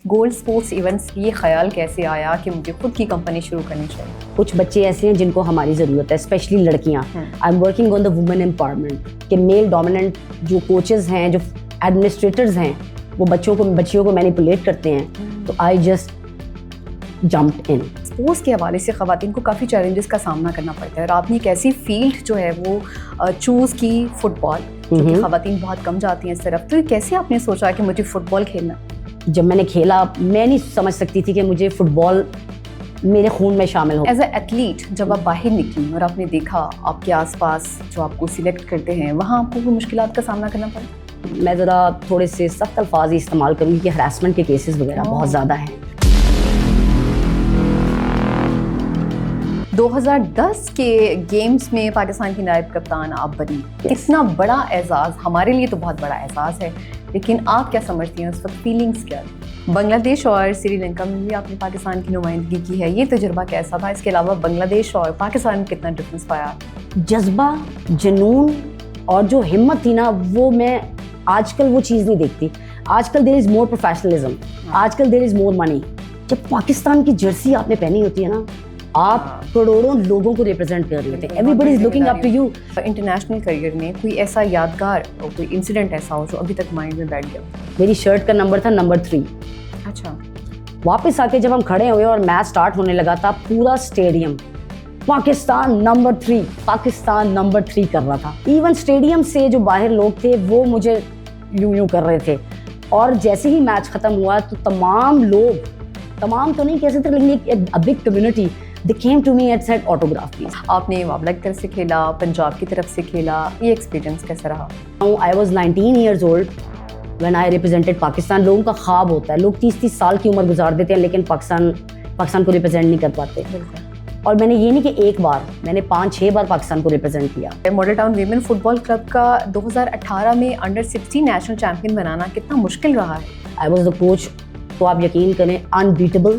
Gold sports events کی یہ خیال کیسے آیا کہ مجھے خود کی کمپنی شروع کرنی چاہیے؟ کچھ بچے ایسے ہیں جن کو ہماری ضرورت ہے، اسپیشلی لڑکیاں. I am working on the woman empowerment کہ میل ڈومیننٹ جو کوچز ہیں، جو ایڈمنسٹریٹرز ہیں، وہ بچیوں کو مینیپولیٹ کرتے ہیں. تو I just jumped in. Sports کے حوالے سے خواتین کو کافی چیلنجز کا سامنا کرنا پڑتا ہے، اور آپ نے ایک ایسی فیلڈ جو ہے وہ چوز کی، فٹ بال، جو کہ خواتین بہت کم جاتی ہیں اس طرف. تو کیسے آپ نے سوچا کہ مجھے فٹ بال کھیلنا؟ جب میں نے کھیلا، میں نہیں سمجھ سکتی تھی کہ مجھے فٹ بال میرے خون میں شامل ہو. ایز اے ایتھلیٹ جب آپ باہر نکلی اور آپ نے دیکھا آپ کے آس پاس جو آپ کو سلیکٹ کرتے ہیں، وہاں آپ کو کوئی مشکلات کا سامنا کرنا پڑا؟ میں ذرا تھوڑے سے سخت الفاظ ہی استعمال کروں گی کہ ہراسمنٹ کے کیسز وغیرہ بہت زیادہ ہیں. 2010 کے گیمز میں پاکستان کی نائب کپتان آپ بنی. اتنا بڑا اعزاز ہمارے لیے تو بہت بڑا اعزاز ہے، لیکن آپ کیا سمجھتی ہیں اس وقت فیلنگس کیا تھی؟ بنگلہ دیش اور سری لنکا میں بھی آپ نے پاکستان کی نمائندگی کی ہے، یہ تجربہ کیسا تھا؟ اس کے علاوہ بنگلہ دیش اور پاکستان میں کتنا ڈفرینس پایا؟ جذبہ، جنون اور جو ہمت تھی نا، وہ میں آج کل وہ چیز نہیں دیکھتی. آج کل دیر از مور پروفیشنلزم، آج کل دیر از مور منی. جب پاکستان کی جرسی آپ نے پہنی ہوتی ہے نا، آپ کروڑوں لوگوں کو ریپرزینٹ کر رہے ہوتے ہیں. Everybody is looking up to you. International career میں کوئی ایسا یادگار کوئی انسیڈنٹ ایسا ہو جو ابھی تک مائنڈ میں بیٹھ گیا؟ میری شرٹ کا نمبر تھا نمبر 3. اچھا. واپس آ کے جب ہم کھڑے ہوئے اور میچ سٹارٹ ہونے لگا تھا، پورا stadium Pakistan number 3، Pakistan number 3 کر رہا تھا. ایون اسٹیڈیم سے جو باہر لوگ تھے وہ مجھے یوں کر رہے تھے. اور جیسے ہی میچ ختم ہوا تو تمام لوگ، تمام تو نہیں کہہ سکتے لیکن ایک big community, they came to me and said autograph please. آپ نے وابلا کی طرف سے کھیلا، پنجاب کی طرف سے کھیلا، یہ ایکسپیرینس کیسا رہا؟ I was 19 years old when I represented Pakistan. لوگوں کا خواب ہوتا ہے، لوگ 30 سال کی عمر گزار دیتے ہیں لیکن پاکستان کو ریپرزینٹ نہیں کر پاتے. اور میں نے یہ نہیں کہ ایک بار، میں نے 5-6 بار پاکستان کو ریپرزینٹ کیا. ماڈل ٹاؤن ویمن فٹ بال کلب کا 2018 میں انڈر-16 نیشنل چیمپئن بنانا کتنا مشکل رہا ہے؟ I was the coach. تو آپ یقین کریں unbeatable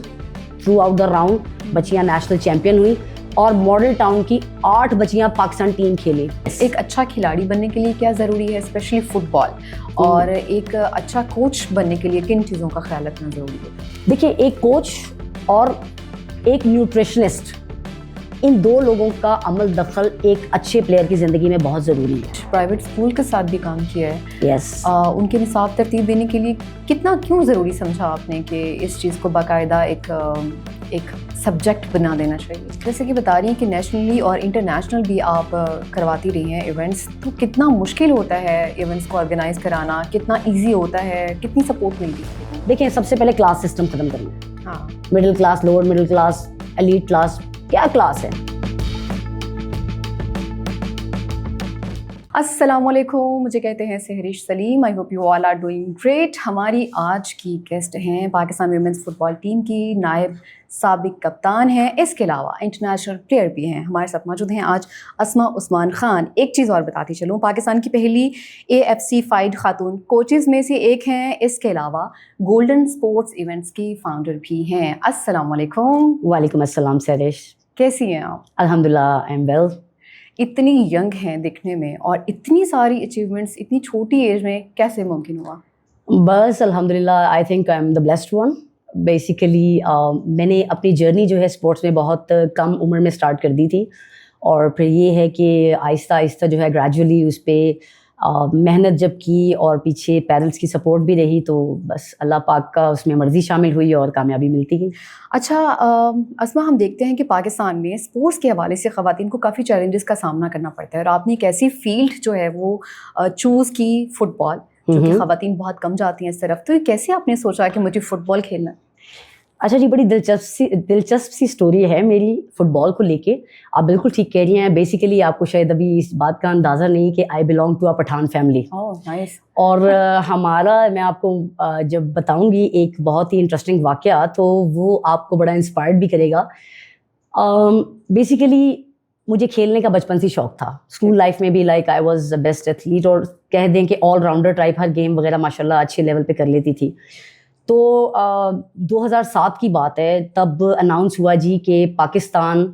through out the round. بچیاں نیشنل چیمپئن ہوئی اور ماڈل ٹاؤن کی 8 بچیاں پاکستان ٹیم کھیلی. ایک اچھا کھلاڑی بننے کے لیے کیا ضروری ہے، اسپیشلی فٹ بال، اور ایک اچھا کوچ بننے کے لیے کن چیزوں کا خیال رکھنا ضروری ہے؟ دیکھیے، ایک کوچ اور ایک نیوٹریشنسٹ، ان 2 لوگوں کا عمل دخل ایک اچھے پلیئر کی زندگی میں بہت ضروری ہے. پرائیویٹ اسکول کے ساتھ بھی کام کیا ہے. یس. ان کے نصاب ترتیب دینے کے لیے کتنا کیوں ضروری سمجھا آپ نے کہ اس چیز کو باقاعدہ ایک سبجیکٹ بنا دینا چاہیے؟ جیسے کہ بتا رہی ہیں کہ نیشنلی اور انٹرنیشنل بھی آپ کرواتی رہی ہیں ایونٹس، تو کتنا مشکل ہوتا ہے ایونٹس کو آرگنائز کرانا، کتنا ایزی ہوتا ہے، کتنی سپورٹ ملتی ہے؟ دیکھیں، سب سے پہلے کلاس سسٹم ختم کرنا ہے. ہاں. Middle class, lower middle class, elite class, کیا کلاس ہے؟ السلام علیکم، مجھے کہتے ہیں Sehrish Saleem. I hope you all are doing great. ہماری آج کی گیسٹ ہیں Pakistan women's football team کی نائب سابق کپتان ہیں، اس کے علاوہ انٹرنیشنل پلیئر بھی ہیں. ہمارے ساتھ موجود ہیں آج اسماء عثمان خان. ایک چیز اور بتاتی چلوں، پاکستان کی پہلی AFC فائیڈ خاتون کوچز میں سے ایک ہیں. اس کے علاوہ گولڈن اسپورٹس ایونٹس کی فاؤنڈر بھی ہیں. السلام علیکم. وعلیکم السلام سہرش. کیسی ہیں آپ؟ الحمدللہ، آئی ایم ویل. اتنی ینگ ہیں دیکھنے میں اور اتنی ساری اچیومنٹس اتنی چھوٹی ایج میں کیسے ممکن ہوا؟ بس الحمدللہ، I think I am the blessed one. Basically میں نے اپنی جرنی جو ہے اسپورٹس میں بہت کم عمر میں اسٹارٹ کر دی تھی، اور پھر یہ ہے کہ آہستہ آہستہ جو ہے گریجولی اس پہ محنت جب کی اور پیچھے پیرنٹس کی سپورٹ بھی رہی، تو بس اللہ پاک کا اس میں مرضی شامل ہوئی اور کامیابی ملتی گئی. اچھا اسماء، ہم دیکھتے ہیں کہ پاکستان میں اسپورٹس کے حوالے سے خواتین کو کافی چیلنجز کا سامنا کرنا پڑتا ہے، اور آپ نے ایک ایسی فیلڈ جو ہے وہ چوز کی، فٹ بال، جو کہ خواتین بہت کم جاتی ہیں اس طرف. تو کیسے آپ نے سوچا کہ مجھے فٹ بال کھیلنا ہے؟ اچھا جی، بڑی دلچسپ سی اسٹوری ہے میری فٹ بال کو لے کے. آپ بالکل ٹھیک کہہ رہی ہیں. بیسیکلی آپ کو شاید ابھی اس بات کا اندازہ نہیں کہ I belong to a Pathan family. اور ہمارا، میں آپ کو جب بتاؤں گی ایک بہت ہی انٹرسٹنگ واقعہ، تو وہ آپ کو بڑا انسپائرڈ بھی کرے گا. بیسیکلی مجھے کھیلنے کا بچپن سے شوق تھا. اسکول لائف میں بھی like I was the best athlete, اور کہہ دیں کہ آل راؤنڈر ٹائپ، ہر گیم وغیرہ ماشاء اللہ اچھے لیول پہ کر لیتی تھی. تو 2007 کی بات ہے، تب اناؤنس ہوا جی کہ پاکستان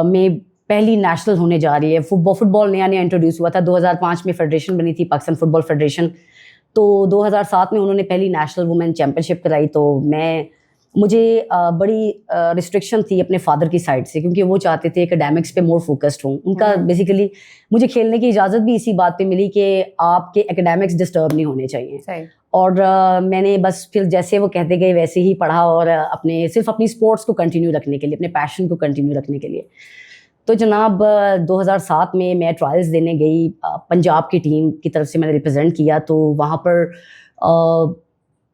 میں پہلی نیشنل ہونے جا رہی ہے. فٹ بال نیا انٹروڈیوس ہوا تھا. 2005 میں فیڈریشن بنی تھی، پاکستان فٹ بال فیڈریشن. تو 2007 میں انہوں نے پہلی نیشنل وومن چیمپئن شپ کرائی. تو مجھے بڑی ریسٹرکشن تھی اپنے فادر کی سائڈ سے, کیونکہ وہ چاہتے تھے اکیڈیمکس پہ مور فوکسڈ ہوں. ان کا بیسیکلی مجھے کھیلنے کی اجازت بھی اسی بات پہ ملی کہ آپ کے اکیڈیمکس ڈسٹرب نہیں ہونے چاہیے. اور میں نے بس پھر جیسے وہ کہتے گئے ویسے ہی پڑھا, اور صرف اپنی اسپورٹس کو کنٹینیو رکھنے کے لیے, اپنے پیشن کو کنٹینیو رکھنے کے لیے. تو جناب 2007 میں ٹرائلز دینے گئی, پنجاب کی ٹیم کی طرف سے میں نے ریپرزینٹ کیا. تو وہاں پر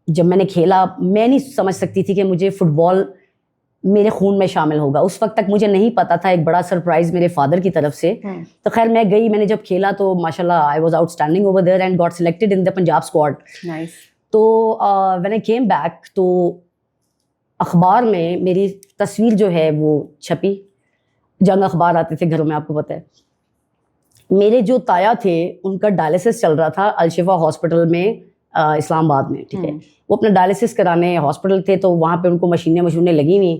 جب میں نے کھیلا, میں نہیں سمجھ سکتی تھی کہ مجھے فٹ بال میرے خون میں شامل ہوگا. اس وقت تک مجھے نہیں پتا تھا, ایک بڑا سرپرائز میرے فادر کی طرف سے. تو خیر میں گئی, میں نے جب کھیلا تو ماشاء اللہ I was outstanding over there and got selected in the Punjab squad. تو وین آئی کیم بیک تو اخبار میں میری تصویر جو ہے وہ چھپی. جنگ اخبار آتے تھے گھروں میں, آپ کو پتہ ہے. میرے جو تایا تھے ان کا ڈائلسس چل رہا تھا الشفا ہاسپٹل میں اسلام آباد میں, ٹھیک ہے. وہ اپنا ڈائلسس کرانے ہاسپٹل تھے, تو وہاں پہ ان کو مشینیں لگی ہوئی,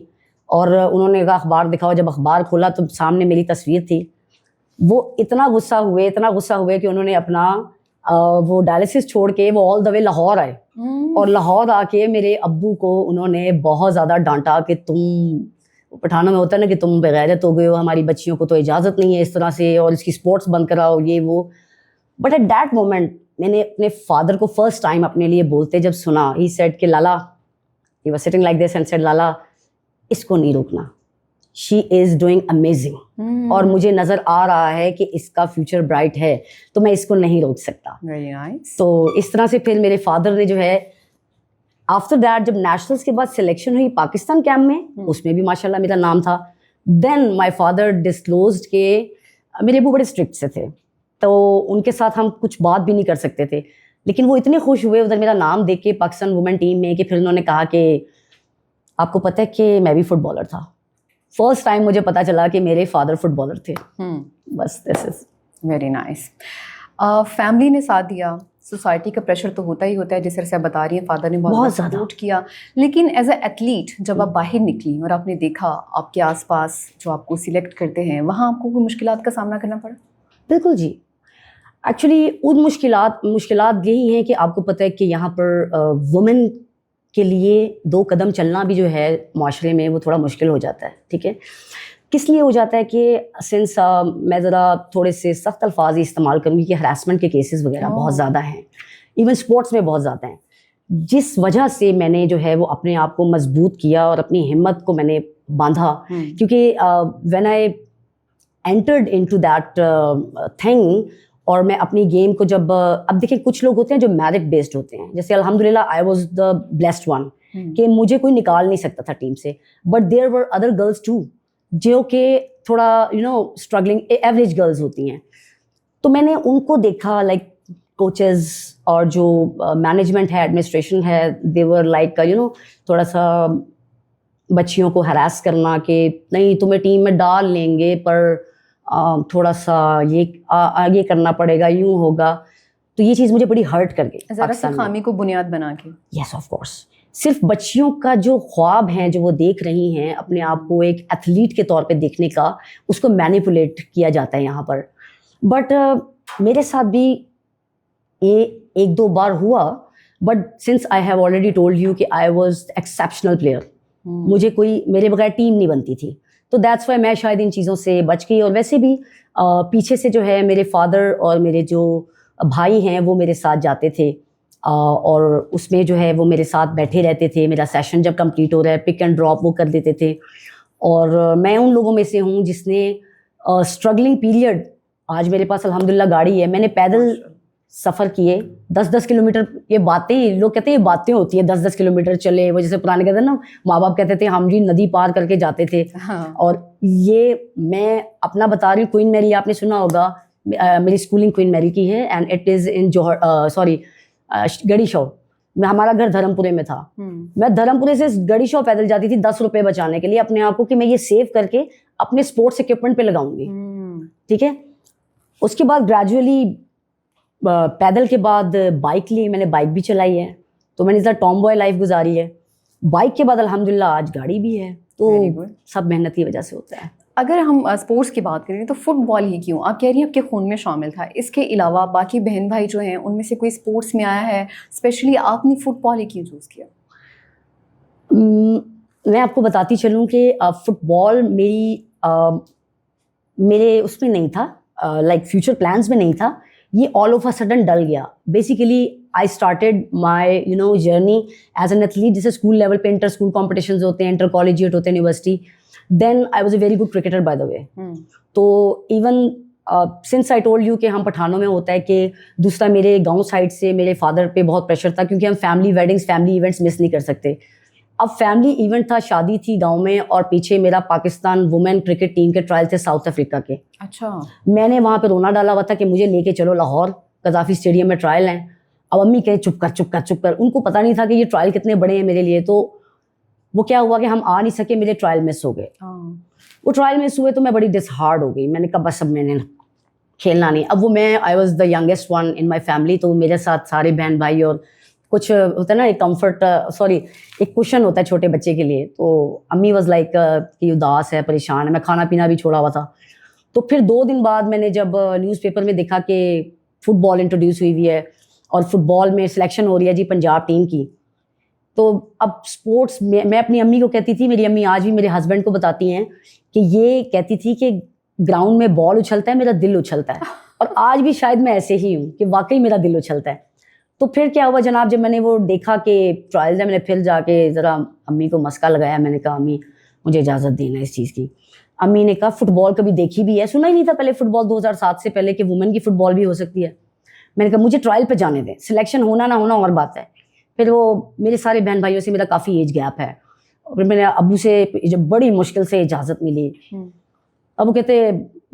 اور انہوں نے کہا اخبار دکھاؤ. جب اخبار کھولا تو سامنے میری تصویر تھی. وہ اتنا غصہ ہوئے کہ انہوں نے اپنا وہ ڈائلسس چھوڑ کے وہ آل دا وے لاہور آئے, اور لاہور آ کے میرے ابو کو انہوں نے بہت زیادہ ڈانٹا کہ تم, پٹھانوں میں ہوتا ہے نا کہ تم بغیرت ہو گئے ہو, ہماری بچیوں کو تو اجازت نہیں ہے اس طرح سے, اور اس کی اسپورٹس بند کراؤ یہ وہ. بٹ ایٹ دیٹ مومنٹ میں نے اپنے فادر کو فرسٹ ٹائم اپنے لیے بولتے جب سنا, ہی سیڈ کہ Lala, he was sitting like this and said Lala اس کو نہیں روکنا, شی از ڈوئنگ امیزنگ, اور مجھے نظر آ رہا ہے کہ اس کا فیوچر برائٹ ہے, تو میں اس کو نہیں روک سکتا. تو اس طرح سے پھر میرے فادر نے جو ہے آفٹر دیٹ جب نیشنلس کے بعد سلیکشن ہوئی پاکستان کیمپ میں, اس میں بھی ماشاء اللہ میرا نام تھا. دین مائی فادر ڈسکلوزڈ کہ میرے ابو بڑے اسٹرکٹ سے تھے, تو ان کے ساتھ ہم کچھ بات بھی نہیں کر سکتے تھے. لیکن وہ اتنے خوش ہوئے ادھر میرا نام دیکھ کے پاکستان وومن ٹیم میں کہ پھر انہوں نے کہا کہ آپ کو پتہ ہے کہ میں بھی فٹ بالر تھا. فرسٹ ٹائم مجھے پتا چلا کہ میرے فادر فٹ بالر تھے. بس دس از ویری نائس. فیملی نے ساتھ دیا, سوسائٹی کا پریشر تو ہوتا ہی ہوتا ہے, جس طرح سے آپ بتا رہی ہیں فادر نے بہت زیادہ سپورٹ کیا, لیکن ایز اے ایتھلیٹ جب آپ باہر نکلی اور آپ نے دیکھا آپ کے آس پاس جو آپ کو سلیکٹ کرتے ہیں, وہاں آپ کو کوئی مشکلات کا سامنا کرنا پڑا؟ بالکل جی. ایکچولی ان مشکلات یہی ہیں کہ آپ کو پتہ ہے کہ یہاں پر وومن کے لیے 2 قدم چلنا بھی جو ہے معاشرے میں وہ تھوڑا مشکل ہو جاتا ہے. ٹھیک ہے, کس لیے ہو جاتا ہے کہ سنس میں ذرا تھوڑے سے سخت الفاظ ہی استعمال کروں گی کہ ہراسمنٹ کے کیسز وغیرہ بہت زیادہ ہیں, ایون اسپورٹس میں بہت زیادہ ہیں, جس وجہ سے میں نے جو ہے وہ اپنے آپ کو مضبوط کیا اور اپنی ہمت کو میں نے باندھا. کیونکہ when I entered into that thing, اور میں اپنی گیم کو جب اب دیکھیں کچھ لوگ ہوتے ہیں جو میرٹ بیسڈ ہوتے ہیں, جیسے الحمدللہ I was the blessed one کہ مجھے کوئی نکال نہیں سکتا تھا ٹیم سے, but there were other girls too جو کہ تھوڑا اسٹرگلنگ ایوریج گرلز ہوتی ہیں. تو میں نے ان کو دیکھا, لائک کوچز اور جو مینجمنٹ ہے, ایڈمنسٹریشن ہے, دے ور لائک تھوڑا سا بچیوں کو ہراس کرنا کہ نہیں تمہیں ٹیم میں ڈال لیں گے پر تھوڑا سا یہ آگے کرنا پڑے گا, یوں ہوگا. تو یہ چیز مجھے بڑی ہرٹ کر گئی. ذرا سی خامی کو بنیاد بنا کے. یس آف کورس, صرف بچیوں کا جو خواب ہیں جو وہ دیکھ رہی ہیں اپنے آپ کو ایک ایتھلیٹ کے طور پہ دیکھنے کا, اس کو مینیپولیٹ کیا جاتا ہے یہاں پر. بٹ میرے ساتھ بھی یہ 1-2 بار ہوا, but since I have already told you کہ آئی واز ایکسیپشنل پلیئر, مجھے کوئی میرے بغیر ٹیم نہیں بنتی تھی, تو دیٹس وائی میں شاید ان چیزوں سے بچ گئی. اور ویسے بھی پیچھے سے جو ہے میرے فادر اور میرے جو بھائی ہیں وہ میرے ساتھ جاتے تھے, اور اس میں جو ہے وہ میرے ساتھ بیٹھے رہتے تھے. میرا سیشن جب کمپلیٹ ہو رہا ہے پک اینڈ ڈراپ وہ کر دیتے تھے. اور میں ان لوگوں میں سے ہوں جس نے اسٹرگلنگ پیریڈ, آج میرے پاس الحمدللہ گاڑی ہے, میں نے پیدل سفر کیے 10-10 کلومیٹر. یہ باتیں لوگ کہتے ہیں یہ باتیں ہوتی ہیں 10-10 کلومیٹر چلے, وہ جیسے پرانے کہتے ہیں نا ماں باپ کہتے تھے ہم جی ندی پار کر کے جاتے تھے. اور یہ میں اپنا بتا رہی ہوں, کوئن میری آپ نے سنا ہوگا, میری اسکولنگ کوئن میری کی ہے, اینڈ اٹ از ان گڑی شو. ہمارا گھر دھرم پورے میں تھا, میں دھرم پورے سے گڑی شو پیدل جاتی تھی 10 روپے بچانے کے لیے اپنے آپ کو کہ میں یہ سیو کر کے اپنے اسپورٹس اکوپمنٹ پہ لگاؤں گی. ٹھیک ہے, اس کے بعد گریجولی پیدل کے بعد بائک لی, میں نے بائک بھی چلائی ہے, تو میں نے ذرا ٹام بوائے لائف گزاری ہے. بائک کے بعد الحمدللہ آج گاڑی بھی ہے, تو سب محنت کی وجہ سے ہوتا ہے. اگر ہم اسپورٹس کی بات کریں تو فٹ بال ہی کیوں؟ آپ کہہ رہی ہیں آپ کے خون میں شامل تھا، اس کے علاوہ باقی بہن بھائی جو ہیں ان میں سے کوئی اسپورٹس میں آیا ہے؟ اسپیشلی آپ نے فٹ بال ہی کیوں چوز کیا؟ میں آپ کو بتاتی چلوں کہ فٹ بال میرے اس میں نہیں تھا، لائک فیوچر پلانس میں نہیں تھا. یہ آل آف اے سڈن ڈل گیا. Basically I started my journey as an athlete. جیسے اسکول لیول پہ انٹر اسکول کمپٹیشنز ہوتے ہیں، انٹر کالجیٹ ہوتے ہیں، university. Then I was a very good cricketer by the way. تو even since I told you کہ ہم پٹھانوں میں ہوتا ہے کہ دوسرا میرے گاؤں سائڈ سے میرے فادر پہ بہت پریشر تھا کیونکہ ہم فیملی ویڈنگس، فیملی ایونٹس مس نہیں کر سکتے. اب فیملی ایونٹ تھا، شادی تھی گاؤں میں، اور پیچھے میرا پاکستان وومین کرکٹ ٹیم کے ٹرائل تھے ساؤتھ افریقہ کے. اچھا. میں نے وہاں پہ رونا ڈالا ہوا تھا کہ مجھے لے کے چلو لاہور، قذافی اسٹیڈیم میں ٹرائل ہیں. اب امی کہیں چپ کر چپ کر چپ کر. ان کو پتہ نہیں تھا کہ یہ ٹرائل کتنے بڑے ہیں میرے لیے. تو وہ کیا ہوا کہ ہم آ نہیں سکے، میرے ٹرائل مس ہو گئے. وہ ٹرائل مس ہوئے تو میں بڑی ڈس ہارڈ ہو گئی. میں نے کہا بس اب میں نے کھیلنا نہیں. اب وہ میں آئی was the youngest one in my family, تو میرے ساتھ سارے بہن بھائی، اور کچھ ہوتا ہے نا ایک کمفرٹ، سوری ایک کوشن ہوتا ہے چھوٹے بچے کے لیے. تو امی واز لائک کہ اداس ہے، پریشان ہے. میں کھانا پینا بھی چھوڑا ہوا تھا. تو پھر 2 دن بعد میں نے جب نیوز پیپر میں دیکھا کہ فٹ بال انٹروڈیوس ہوئی ہے اور فٹ بال میں سلیکشن ہو رہی ہے جی پنجاب ٹیم کی. تو اب اسپورٹس میں اپنی امی کو کہتی تھی، میری امی آج بھی میرے ہسبینڈ کو بتاتی ہیں کہ یہ کہتی تھی کہ گراؤنڈ میں بال اچھلتا ہے، میرا دل اچھلتا ہے. اور آج بھی شاید میں ایسے ہی ہوں کہ واقعی میرا دل اچھلتا ہے. تو پھر کیا ہوا جناب، جب میں نے وہ دیکھا کہ ٹرائلز ہیں، میں نے پھر جا کے ذرا امی کو مسکا لگایا. میں نے کہا امی مجھے اجازت دینا اس چیز کی. امی نے کہا فٹ بال کبھی دیکھی بھی ہے؟ سنا ہی نہیں تھا پہلے فٹ بال 2007 سے پہلے کہ وومن کی فٹ بال بھی ہو سکتی ہے. میں نے کہا مجھے ٹرائل پہ جانے دیں، سلیکشن ہونا نہ ہونا اور بات ہے. پھر وہ میرے سارے بہن بھائیوں سے میرا کافی ایج گیپ ہے. پھر میں نے ابو سے جب بڑی مشکل سے اجازت ملی، اب وہ کہتے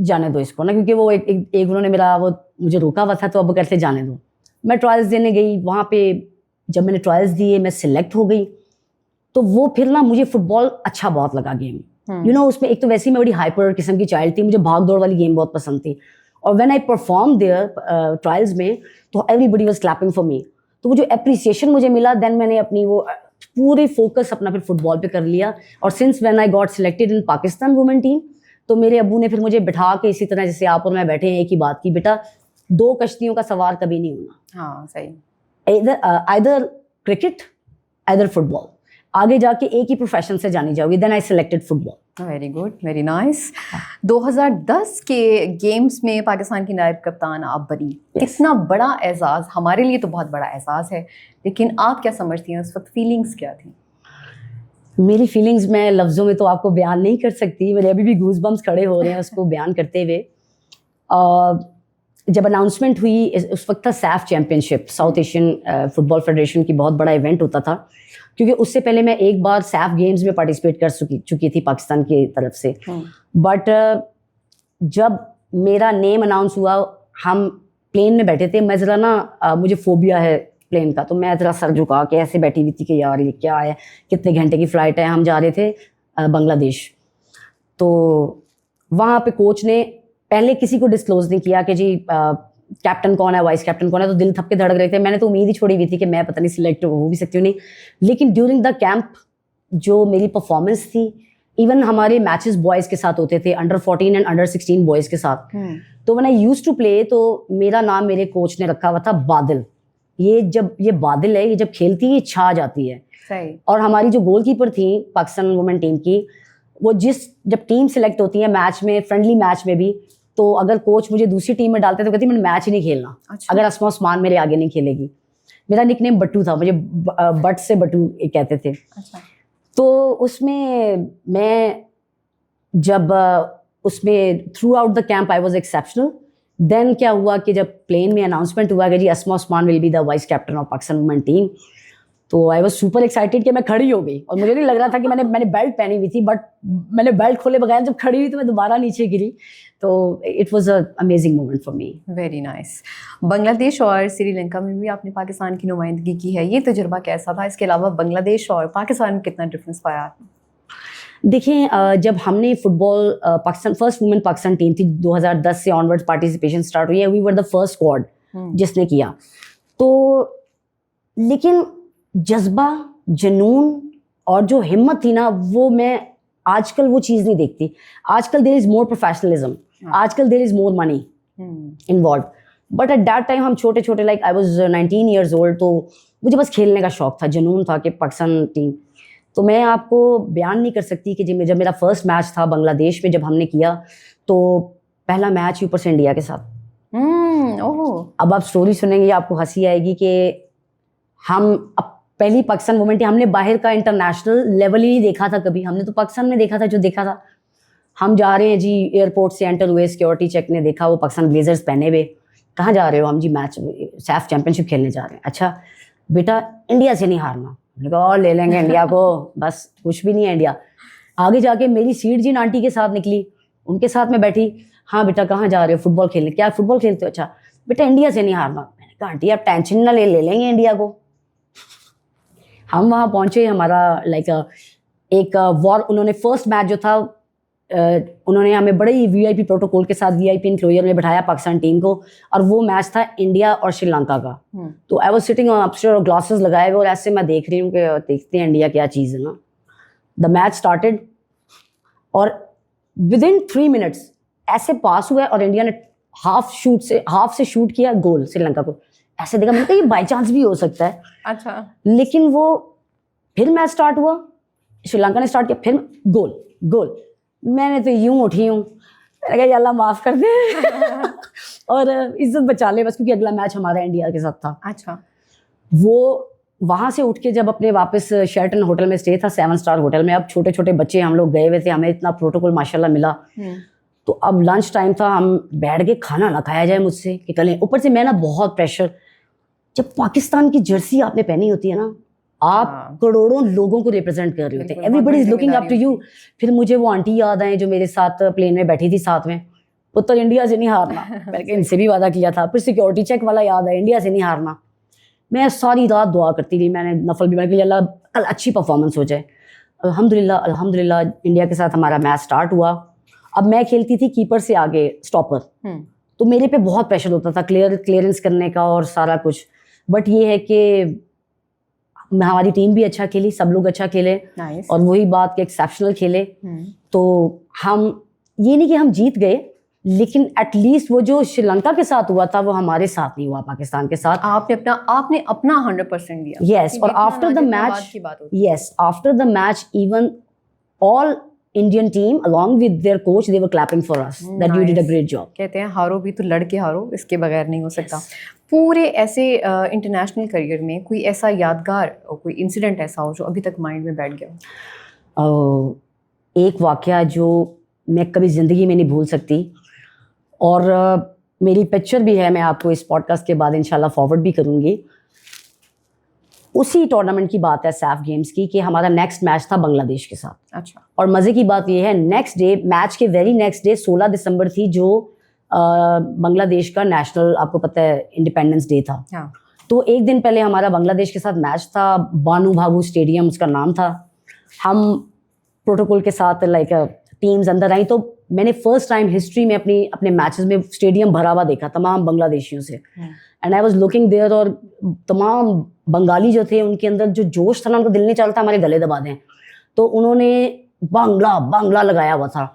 جانے دو اس کو نا، کیونکہ وہ ایک انہوں نے میرا وہ مجھے روکا ہوا تھا. تو اب کہتے جانے دو. میں ٹرائلز دینے گئی. وہاں پہ جب میں نے ٹرائلز دیے میں سلیکٹ ہو گئی. تو وہ پھر نا مجھے فٹ بال اچھا بہت لگا گیم. یو نو اس میں ایک تو ویسے ہی میں بڑی ہائپر قسم کی چائلڈ تھی، مجھے بھاگ دوڑ والی گیم بہت پسند تھی. اور when I perform their trials میں تو everybody was clapping for me. تو وہ جو اپریسیشن مجھے ملا، دین میں نے اپنی وہ پورے فوکس اپنا پھر فٹ بال پہ کر لیا. اور since when I got selected in Pakistan women team, تو میرے ابو نے پھر مجھے بٹھا کے اسی طرح جیسے آپ اور میں بیٹھے ہیں ایک ہی بات کی، بیٹا 2 کشتیوں کا سوار کبھی نہیں ہونا. ہاں صحیح. either کرکٹ either فٹ بال. آگے جا کے ایک ہی پروفیشن سے جانی جاؤ گی. Then I selected football. Very good, very nice. 2010 کے گیمس میں پاکستان کی نائب کپتان آپ بنی. اتنا بڑا اعزاز ہمارے لیے تو بہت بڑا اعزاز ہے، لیکن آپ کیا سمجھتی ہیں اس وقت فیلنگس کیا تھیں؟ میری فیلنگز میں لفظوں میں تو آپ کو بیان نہیں کر سکتی. میرے ابھی بھی گوز بمس کھڑے ہو رہے ہیں اس کو بیان کرتے ہوئے. جب اناؤنسمنٹ ہوئی اس وقت تھا سیف چیمپئن شپ، ساؤتھ ایشین فٹ بال فیڈریشن کی بہت بڑا ایونٹ ہوتا تھا. کیونکہ اس سے پہلے میں ایک بار سیف گیمز میں پارٹیسپیٹ کر چکی تھی پاکستان کی طرف سے. بٹ جب میرا نیم اناؤنس ہوا، ہم پلین میں بیٹھے تھے. میں ذرا نا مجھے فوبیا ہے پلین کا، تو میں ذرا سر جھکا کے ایسے بیٹھی ہوئی تھی کہ یار یہ کیا ہے، کتنے گھنٹے کی فلائٹ ہے. ہم جا رہے تھے بنگلہ دیش. تو وہاں پہ کوچ نے پہلے کسی کو ڈسکلوز نہیں کیا کہ جی کیپٹن کون ہے، وائس کیپٹن کون ہے. تو دل تھپکے دھڑک رہے تھے. میں نے تو امید ہی چھوڑی ہوئی تھی کہ میں پتہ نہیں سلیکٹ ہو بھی سکتی ہوں نہیں. لیکن ڈیورنگ دا کیمپ جو میری پرفارمنس تھی، ایون ہمارے میچز بوائز کے ساتھ ہوتے تھے، انڈر 14 اینڈ انڈر 16 بوائز کے ساتھ. تو when I used to play تو میرا نام میرے کوچ نے رکھا ہوا تھا بادل. یہ بادل ہے، یہ جب کھیلتی ہے یہ چھا جاتی ہے. اور ہماری جو گول کیپر تھیں پاکستان وومن ٹیم کی، وہ جب ٹیم سلیکٹ ہوتی ہے میچ میں، فرینڈلی میچ میں بھی، تو اگر کوچ مجھے دوسری ٹیم میں ڈالتے تو کہتی میں نے میچ ہی نہیں کھیلنا اگر اسما عثمان میرے آگے نہیں کھیلے گی. میرا نک نیم بٹو تھا، مجھے بٹ سے بٹو کہتے تھے. تو اس میں جب اس میں throughout the camp I was exceptional. Then کیا ہوا کہ جب پلین میں اناؤنسمنٹ ہوا کہ جی Asma Usman will be the vice captain of Pakistan women team, تو آئی واز سپر ایکسائٹیڈ کہ میں کھڑی ہو گئی. اور مجھے نہیں لگ رہا تھا کہ میں نے بیلٹ پہنی ہوئی تھی، بٹ میں نے بیلٹ کھولے بغیر جب کھڑی ہوئی تو میں دوبارہ نیچے گری. تو it was a amazing moment for me. Very nice. Bangladesh اور سری لنکا میں بھی آپ نے پاکستان کی نمائندگی کی ہے، یہ تجربہ کیسا تھا؟ اس کے علاوہ بنگلہ دیش اور پاکستان میں کتنا ڈفرینس پایا آپ نے؟ دیکھیں، جب ہم نے football Pakistan first women Pakistan team تھی 2010 سے آنورڈ پارٹیسپیشن اسٹارٹ ہوئی ہے. وی ور دا فرسٹ اسکواڈ جس نے کیا. تو لیکن جذبہ، جنون اور جو ہمت تھی نا، وہ میں آج کل وہ چیز نہیں دیکھتی. آج کل دیر از مور پروفیشنلزم, آج کل there is more money involved. But at that time ہم چھوٹے چھوٹے, like I was 19 years old, تو مجھے بس کھیلنے کا شوق تھا, جنون تھا کہ پاکستان ٹیم. تو میں آپ کو بیان نہیں کر سکتی کہ جب میرا فرسٹ میچ تھا بنگلہ دیش میں, جب ہم نے کیا, تو پہلا میچ اوپر سے انڈیا کے ساتھ. اب آپ اسٹوری سنیں گے آپ کو ہنسی آئے گی کہ ہم اب پہلی پاکستان مومنٹ, ہم نے باہر کا انٹرنیشنل لیول ہی نہیں دیکھا تھا کبھی. ہم نے تو پاکستان میں دیکھا تھا جو دیکھا تھا. ہم جا رہے ہیں جی, ایئرپورٹ سے انٹر ہوئے, سیکورٹی چیک نے دیکھا وہ پاکستان بلیزرز پہنے ہوئے. کہاں جا رہے ہو؟ ہم جی میچ سیف چیمپئن شپ کھیلنے جا رہے ہیں. اچھا بیٹا انڈیا سے نہیں ہارنا. میں نے کہا اور لے لیں گے انڈیا کو, بس کچھ بھی نہیں ہے انڈیا. آگے جا کے میری سیٹ جن آنٹی کے ساتھ نکلی, ان کے ساتھ میں بیٹھی. ہاں بیٹا کہاں جا رہے ہو؟ فٹ بال کھیلنے. کیا فٹ بال کھیلتے ہو؟ اچھا بیٹا انڈیا سے نہیں ہارنا. میں نے کہا آنٹی آپ ٹینشن نہ لے لیں گے انڈیا کو. ہم وہاں پہنچے, ہمارا لائک ایک وار, انہوں نے فرسٹ میچ جو تھا انہوں نے ہمیں بڑے ہی وی آئی پی پروٹوکول کے ساتھ وی آئی پی انکلوجر میں بٹھایا پاکستان ٹیم کو, اور وہ میچ تھا انڈیا اور شری لنکا کا. تو I was sitting up stair اور گلاسز لگائے ہوئے, اور ایسے میں دیکھ رہی ہوں کہ دیکھتے ہیں انڈیا کیا چیز ہے نا. دا میچ اسٹارٹیڈ اور ود ان 3 minutes ایسے پاس ہوا ہے, اور انڈیا نے ہاف سے شوٹ کیا گول سری لنکا کو. ایسے دیکھا میں نے کہا یہ بائی چانس بھی ہو سکتا ہے. اچھا لیکن وہ پھر میچ اسٹارٹ ہوا, شری لنکا نے اسٹارٹ کیا, پھر گول. میں نے تو یوں اٹھی ہوں, میں نے کہا یا اللہ معاف کر دے اور عزت بچا لے بس, کیونکہ اگلا میچ ہمارا انڈیا کے ساتھ تھا. اچھا وہ وہاں سے اٹھ کے جب اپنے واپس شیرٹن ہوٹل میں اسٹے تھا, 7 star ہوٹل میں. اب چھوٹے چھوٹے بچے ہم لوگ گئے ہوئے تھے, ہمیں اتنا پروٹوکول ماشاء اللہ ملا. تو اب لنچ ٹائم تھا, ہم بیٹھ کے کھانا نہ کھایا جائے مجھ سے کہ کل. اوپر سے میں نا بہت پریشر, جب پاکستان کی جرسی آپ نے پہنی ہوتی ہے نا, آپ کروڑوں لوگوں کو ریپرزینٹ کر رہے ہوتے ہیں, everybody is looking up to you. پھر مجھے وہ آنٹی یاد آئیں جو میرے ساتھ پلین میں بیٹھی تھی ساتھ میں, پتر انڈیا سے نہیں ہارنا. میں نے ان سے بھی وعدہ کیا تھا. پھر سیکورٹی چیک والا یاد ہے, انڈیا سے نہیں ہارنا. میں ساری رات دعا کرتی رہی, میں نے نفل بھی, میں نے کہا اللہ کل اچھی پرفارمنس ہو جائے. الحمدللہ انڈیا کے ساتھ ہمارا میچ اسٹارٹ ہوا. اب میں کھیلتی تھی کیپر سے آگے اسٹاپر, تو میرے پہ بہت پریشر ہوتا تھا کلیئرنس کرنے کا اور سارا کچھ. بٹ یہ ہے کہ ہماری ٹیم بھی اچھا کھیلی, سب لوگ اچھا کھیلے, اور وہی بات کہ ایکسیپشنل کھیلے. تو ہم یہ نہیں کہ ہم جیت گئے, لیکن ایٹ لیسٹ وہ جو شری لنکا کے ساتھ ہوا تھا وہ ہمارے ساتھ نہیں ہوا, پاکستان کے ساتھ. آپ نے اپنا 100% دیا. یس, اور after the match even all Indian team along with their coach, they were clapping for us that you did a great job. کہتے ہیں ہارو بھی تو لڑ کے ہارو, اس کے بغیر نہیں ہو سکتا. پورے ایسے انٹرنیشنل کریئر میں کوئی ایسا یادگار کوئی انسیڈنٹ ایسا ہو جو ابھی تک مائنڈ میں بیٹھ گیا ہو؟ ایک واقعہ جو میں کبھی زندگی میں نہیں بھول سکتی, اور میری پکچر بھی ہے, میں آپ کو اس پوڈ کاسٹ کے بعد انشاءاللہ فارورڈ بھی کروں گی. اسی ٹورنامنٹ کی بات ہے سیف گیمز کی, کہ ہمارا نیکسٹ میچ تھا بنگلہ دیش کے ساتھ. اچھا, اور مزے کی بات یہ ہے نیکسٹ ڈے, میچ کے ویری نیکسٹ ڈے 16 دسمبر تھی, جو بنگلہ دیش کا نیشنل آپ کو پتہ ہے انڈیپینڈنس ڈے تھا. تو ایک دن پہلے ہمارا بنگلہ دیش کے ساتھ میچ تھا, بانو بھاگو اسٹیڈیم اس کا نام تھا. ہم پروٹوکول کے ساتھ لائک ٹیمز اندر آئیں, تو میں نے فرسٹ ٹائم ہسٹری میں اپنے میچز میں اسٹیڈیم بھرا ہوا دیکھا تمام بنگلہ دیشیوں سے. And I was looking there, اور تمام بنگالی جو تھے ان کے اندر جو جوش تھا نا, ان کو دل نہیں چلتا ہمارے گلے دبا دیں, تو انہوں نے بانگلہ لگایا ہوا تھا.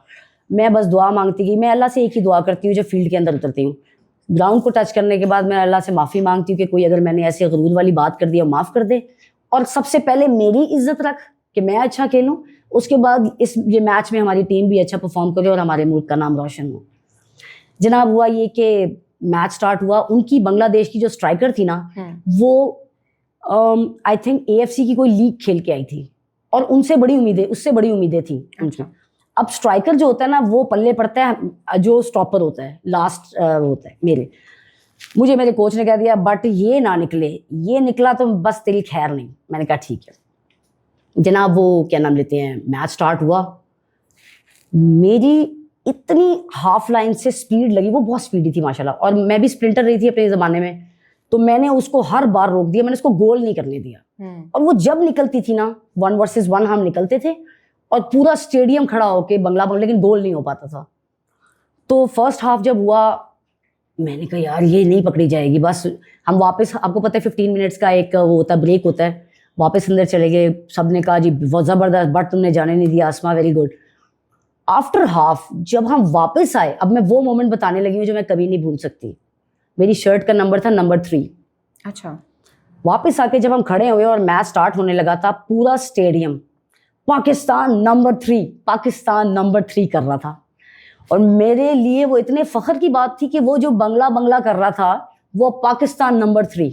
میں بس دعا مانگتی گئی, میں اللہ سے ایک ہی دعا کرتی ہوں جب فیلڈ کے اندر اترتی ہوں, گراؤنڈ کو ٹچ کرنے کے بعد میں اللہ سے معافی مانگتی ہوں کہ کوئی اگر میں نے ایسے غرور والی بات کر دی ہے معاف کر دے, اور سب سے پہلے میری عزت رکھ کہ میں اچھا کھیلوں, اس کے بعد یہ میچ میں ہماری ٹیم بھی اچھا پرفارم کرے اور ہمارے ملک کا نام روشن ہو. جناب ہوا یہ کہ میچ اسٹارٹ ہوا, ان کی بنگلہ دیش کی جو اسٹرائکر تھی نا, وہ آئی تھنک AFC کی کوئی لیگ کھیل کے آئی تھی, اور اس سے بڑی امیدیں تھیں. اب اسٹرائکر جو ہوتا ہے نا وہ پلے پڑتا ہے جو اسٹاپر ہوتا ہے, لاسٹ ہوتا ہے. مجھے میرے کوچ نے کہہ دیا بٹ یہ نہ نکلے, یہ نکلا تو بس تیری خیر نہیں. میں نے کہا ٹھیک ہے جناب. وہ کیا نام لیتے ہیں, میچ اسٹارٹ ہوا, میری اتنی ہاف لائن سے اسپیڈ لگی, وہ بہت اسپیڈی تھی ماشاء اللہ, اور میں بھی اسپرنٹر رہی تھی اپنے زمانے میں, تو میں نے اس کو ہر بار روک دیا, میں نے اس کو گول نہیں کرنے دیا. اور وہ جب نکلتی تھی نا 1 versus 1 ہم نکلتے تھے, اور پورا اسٹیڈیم کھڑا ہو کے بنگلہ بول, لیکن گول نہیں ہو پاتا تھا. تو فرسٹ ہاف جب ہوا, میں نے کہا یار یہ نہیں پکڑی جائے گی, بس ہم واپس, آپ کو پتہ ہے 15 منٹس کا ایک وہ ہوتا ہے بریک ہوتا ہے, واپس اندر چلے گئے, سب نے کہا جی بہت زبردست, بٹ تم نے جانے نہیں دیا آسما, ویری گڈ. آفٹر ہاف جب ہم واپس آئے, اب میں وہ مومنٹ بتانے لگی ہوں جو میں کبھی نہیں بھول سکتی. میری شرٹ کا نمبر تھا نمبر 3. اچھا. واپس آ کے جب ہم کھڑے ہوئے اور میچ اسٹارٹ ہونے لگا تھا, پورا stadium Pakistan number 3 Pakistan number 3 کر رہا تھا. اور میرے لیے وہ اتنے فخر کی بات تھی کہ وہ جو بنگلہ کر رہا تھا وہ پاکستان نمبر 3.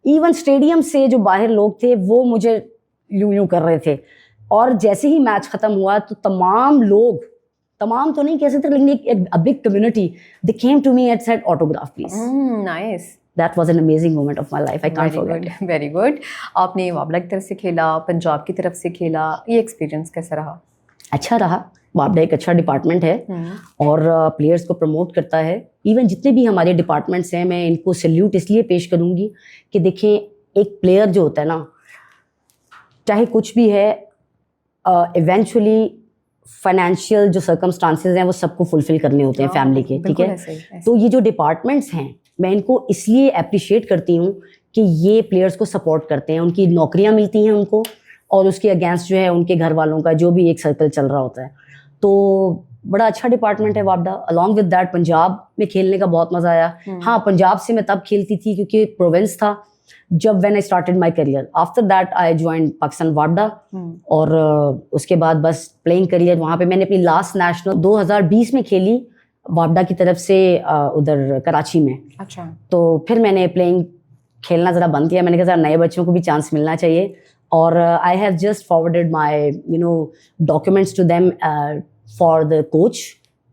ایون اسٹیڈیم سے جو باہر لوگ تھے وہ مجھے یوں کر رہے تھے. اور جیسے ہی میچ ختم ہوا تو تمام لوگ, تمام تو نہیں کہہ سکتے لیکن ایک big community, they came to me and said autograph please. Nice. That was an amazing moment of my life. I can't forget it. Very good. آپ نے وابلا کی طرف سے کھیلا, پنجاب کی طرف سے کھیلا, یہ ایکسپیرینس کیسا رہا؟ اچھا رہا. وابلا ایک اچھا ڈپارٹمنٹ ہے اور پلیئرس کو پروموٹ کرتا ہے. ایون جتنے بھی ہمارے ڈپارٹمنٹس ہیں میں ان کو سیلیوٹ اس لیے پیش کروں گی کہ دیکھیں ایک پلیئر جو ہوتا ہے نا, چاہے کچھ بھی ہے, ایونچولی فائنینشیل جو سرکمسٹانسز ہیں وہ سب کو فلفل کرنے ہوتے ہیں فیملی کے, ٹھیک ہے. تو یہ جو ڈپارٹمنٹس ہیں میں ان کو اس لیے اپریشیٹ کرتی ہوں کہ یہ پلیئرس کو سپورٹ کرتے ہیں, ان کی نوکریاں ملتی ہیں ان کو, اور اس کے اگینسٹ جو ہے ان کے گھر والوں کا جو بھی ایک سرکل چل رہا ہوتا ہے. تو بڑا اچھا ڈپارٹمنٹ ہے وابڈا. along with that پنجاب میں کھیلنے کا بہت مزہ آیا. ہاں پنجاب سے میں تب کھیلتی تھی کیونکہ پروونس تھا جب when I started my career. After that I joined Pakistan وابڈا اور اس کے بعد بس پلینگ کریئر وہاں پہ میں نے اپنی لاسٹ نیشنل 2020 میں کھیلی وابڈا کی طرف سے ادھر کراچی میں. اچھا. تو پھر میں نے پلینگ کھیلنا ذرا بند کیا. میں نے کہا ذرا نئے بچوں کو بھی چانس ملنا چاہیے, اور I have just forwarded my documents to them for the coach.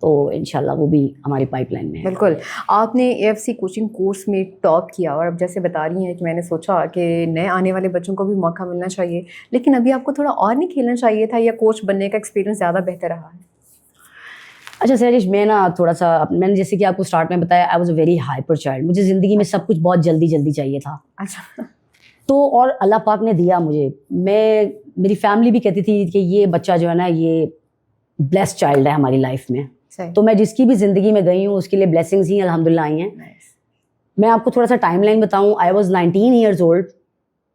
تو انشاءاللہ وہ بھی ہماری پائپ لائن میں ہے. بالکل. آپ نے AFC کوچنگ کورس میں ٹاپ کیا, اور اب جیسے بتا رہی ہیں کہ میں نے سوچا کہ نئے آنے والے بچوں کو بھی موقع ملنا چاہیے, لیکن ابھی آپ کو تھوڑا اور نہیں کھیلنا چاہیے تھا, یا کوچ بننے کا ایکسپیرینس زیادہ بہتر رہا ہے؟ اچھا سہرش, میں نا تھوڑا سا, میں نے جیسے کہ آپ کو اسٹارٹ میں بتایا, آئی was a very hyper child. مجھے زندگی میں سب کچھ بہت جلدی چاہیے تھا. اچھا. تو اور اللہ پاک نے دیا مجھے. میری فیملی بھی کہتی تھی کہ یہ بچہ جو ہے نا یہ بلیسڈ چائلڈ ہے ہماری لائف میں. تو میں جس کی بھی زندگی میں گئی ہوں اس کے لیے بلیسنگز ہی الحمدللہ آئی ہیں. میں آپ کو تھوڑا سا ٹائم لائن بتاؤں. آئی was 19 years old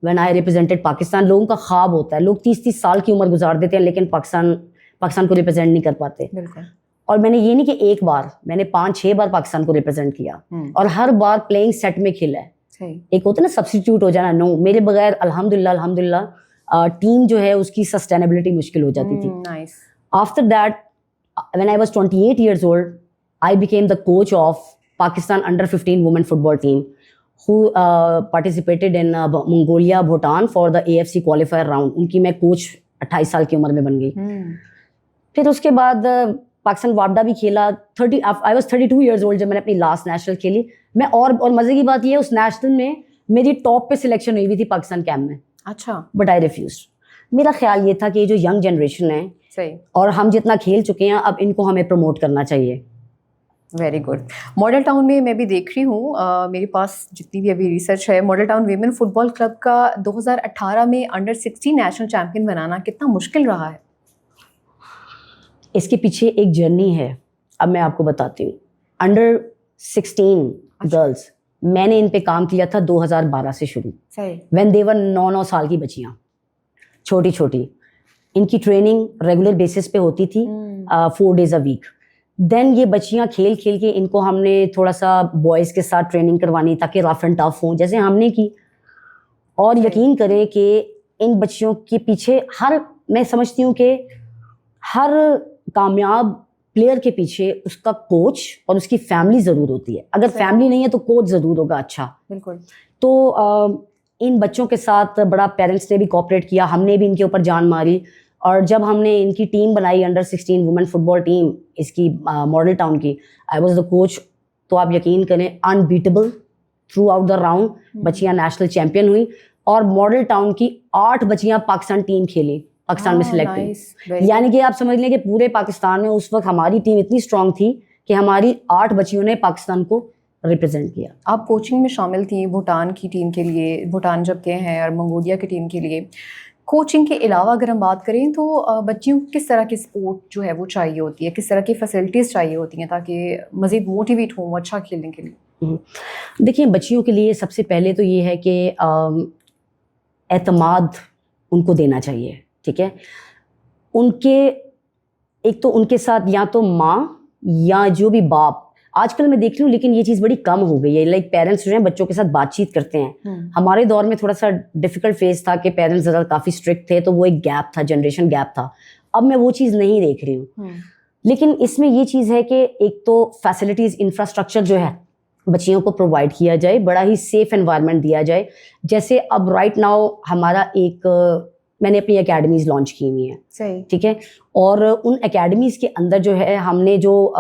when I represented Pakistan. لوگوں کا خواب ہوتا ہے, لوگ 30 سال کی عمر گزار دیتے ہیں لیکن پاکستان کو ریپرزینٹ نہیں کر پاتے. اور میں نے یہ نہیں کہ ایک بار, میں نے 5-6 بار پاکستان کو ریپرزینٹ کیا, اور ہر بار پلینگ سیٹ میں کھیلا ہے. ایک ہوتا ہے نا سبسٹیٹیوٹ ہو جانا, نو, میرے بغیر الحمدللہ ٹیم جو ہے اس کی سسٹینیبلٹی مشکل ہو جاتی تھی. After that when I was 28 years old, I became the coach of Pakistan under-15 women football team who participated in Mongolia, Bhutan for the AFC qualifier round. ان کی میں کوچ 28 سال کی عمر میں بن گئی. پھر اس کے بعد پاکستان وابڈا بھی کھیلا. I was 32 years old جب میں نے اپنی لاسٹ نیشنل کھیلی. میں اور مزے کی بات یہ ہے اس نیشنل میں میری ٹاپ پہ سلیکشن ہوئی تھی پاکستان کیمپ میں. اچھا. But I refused. میرا خیال یہ تھا کہ یہ جو ینگ جنریشن ہے اور ہم جتنا کھیل چکے ہیں اب ان کو ہمیں پروموٹ کرنا چاہیے. Very good. ماڈل ٹاؤن میں بھی دیکھ رہی ہوں, میرے پاس جتنی بھی ابھی ریسرچ ہے, ماڈل ٹاؤن ویمن فٹ بال کلب کا 2018 میں under-16 نیشنل چیمپئن بنانا کتنا مشکل رہا ہے؟ اس کے پیچھے ایک جرنی ہے, اب میں آپ کو بتاتی ہوں. under-16 گرلس میں نے ان پہ کام کیا تھا 2012 سے شروع. وین دے ور 9 سال کی بچیاں, چھوٹی چھوٹی. ان کی ٹریننگ ریگولر بیسس پہ ہوتی تھی 4 days a week. دین یہ بچیاں کھیل کے ان کو ہم نے تھوڑا سا بوائز کے ساتھ ٹریننگ کروانی تاکہ رف اینڈ ٹف ہوں جیسے ہم نے کی. اور یقین کریں کہ ان بچیوں کے پیچھے میں سمجھتی ہوں کہ ہر کامیاب پلیئر کے پیچھے اس کا کوچ اور اس کی فیملی ضرور ہوتی ہے. اگر فیملی نہیں ہے تو کوچ ضرور ہوگا. اچھا بالکل. تو ان بچوں کے ساتھ بڑا پیرنٹس نے بھی کوآپریٹ کیا, ہم نے بھی ان کے اوپر جان ماری. اور جب ہم نے ان کی ٹیم بنائی under-16 women football team اس کی ماڈل ٹاؤن کی, آئی واز دا کوچ. تو آپ یقین کریں unbeatable through out the round. بچیاں نیشنل چیمپئن ہوئی اور ماڈل ٹاؤن کی 8 بچیاں پاکستان ٹیم کھیلی, پاکستان میں سلیکٹ ہوئی. یعنی کہ آپ سمجھ لیں کہ پورے پاکستان میں اس وقت ہماری ٹیم اتنی اسٹرانگ تھی کہ ہماری 8 بچیوں نے پاکستان کو ریپرزینٹ کیا. آپ کوچنگ میں شامل تھیں بھوٹان کی ٹیم کے لیے, بھوٹان جب گئے ہیں, اور منگولیا کی ٹیم کے لیے. کوچنگ کے علاوہ اگر ہم بات کریں تو بچیوں کو کس طرح کی سپورٹ جو ہے وہ چاہیے ہوتی ہے, کس طرح کی فیسلٹیز چاہیے ہوتی ہیں تاکہ مزید موٹیویٹ ہوں اچھا کھیلنے کے لیے؟ دیکھیں بچیوں کے لیے سب سے پہلے تو یہ ہے کہ اعتماد ان کو دینا چاہیے. ٹھیک ہے, ان کے ایک تو ان کے ساتھ یا تو ماں یا جو بھی باپ, آج کل میں دیکھ رہی ہوں لیکن یہ چیز بڑی کم ہو گئی ہے, لائک پیرنٹس جو ہیں بچوں کے ساتھ بات چیت کرتے ہیں. ہمارے دور میں تھوڑا سا ڈیفیکلٹ فیز تھا کہ پیرنٹس ذرا کافی اسٹرکٹ تھے, تو وہ ایک گیپ تھا, جنریشن گیپ تھا. اب میں وہ چیز نہیں دیکھ رہی ہوں. لیکن اس میں یہ چیز ہے کہ ایک تو فیسلٹیز, انفراسٹرکچر جو ہے بچیوں کو پرووائڈ کیا جائے, بڑا ہی سیف انوائرمنٹ دیا جائے. جیسے اب رائٹ ناؤ ہمارا ایک, میں نے اپنی اکیڈمیز لانچ کی ہوئی ہیں. صحیح. ٹھیک ہے, اور ان اکیڈمیز کے اندر جو ہے ہم نے جو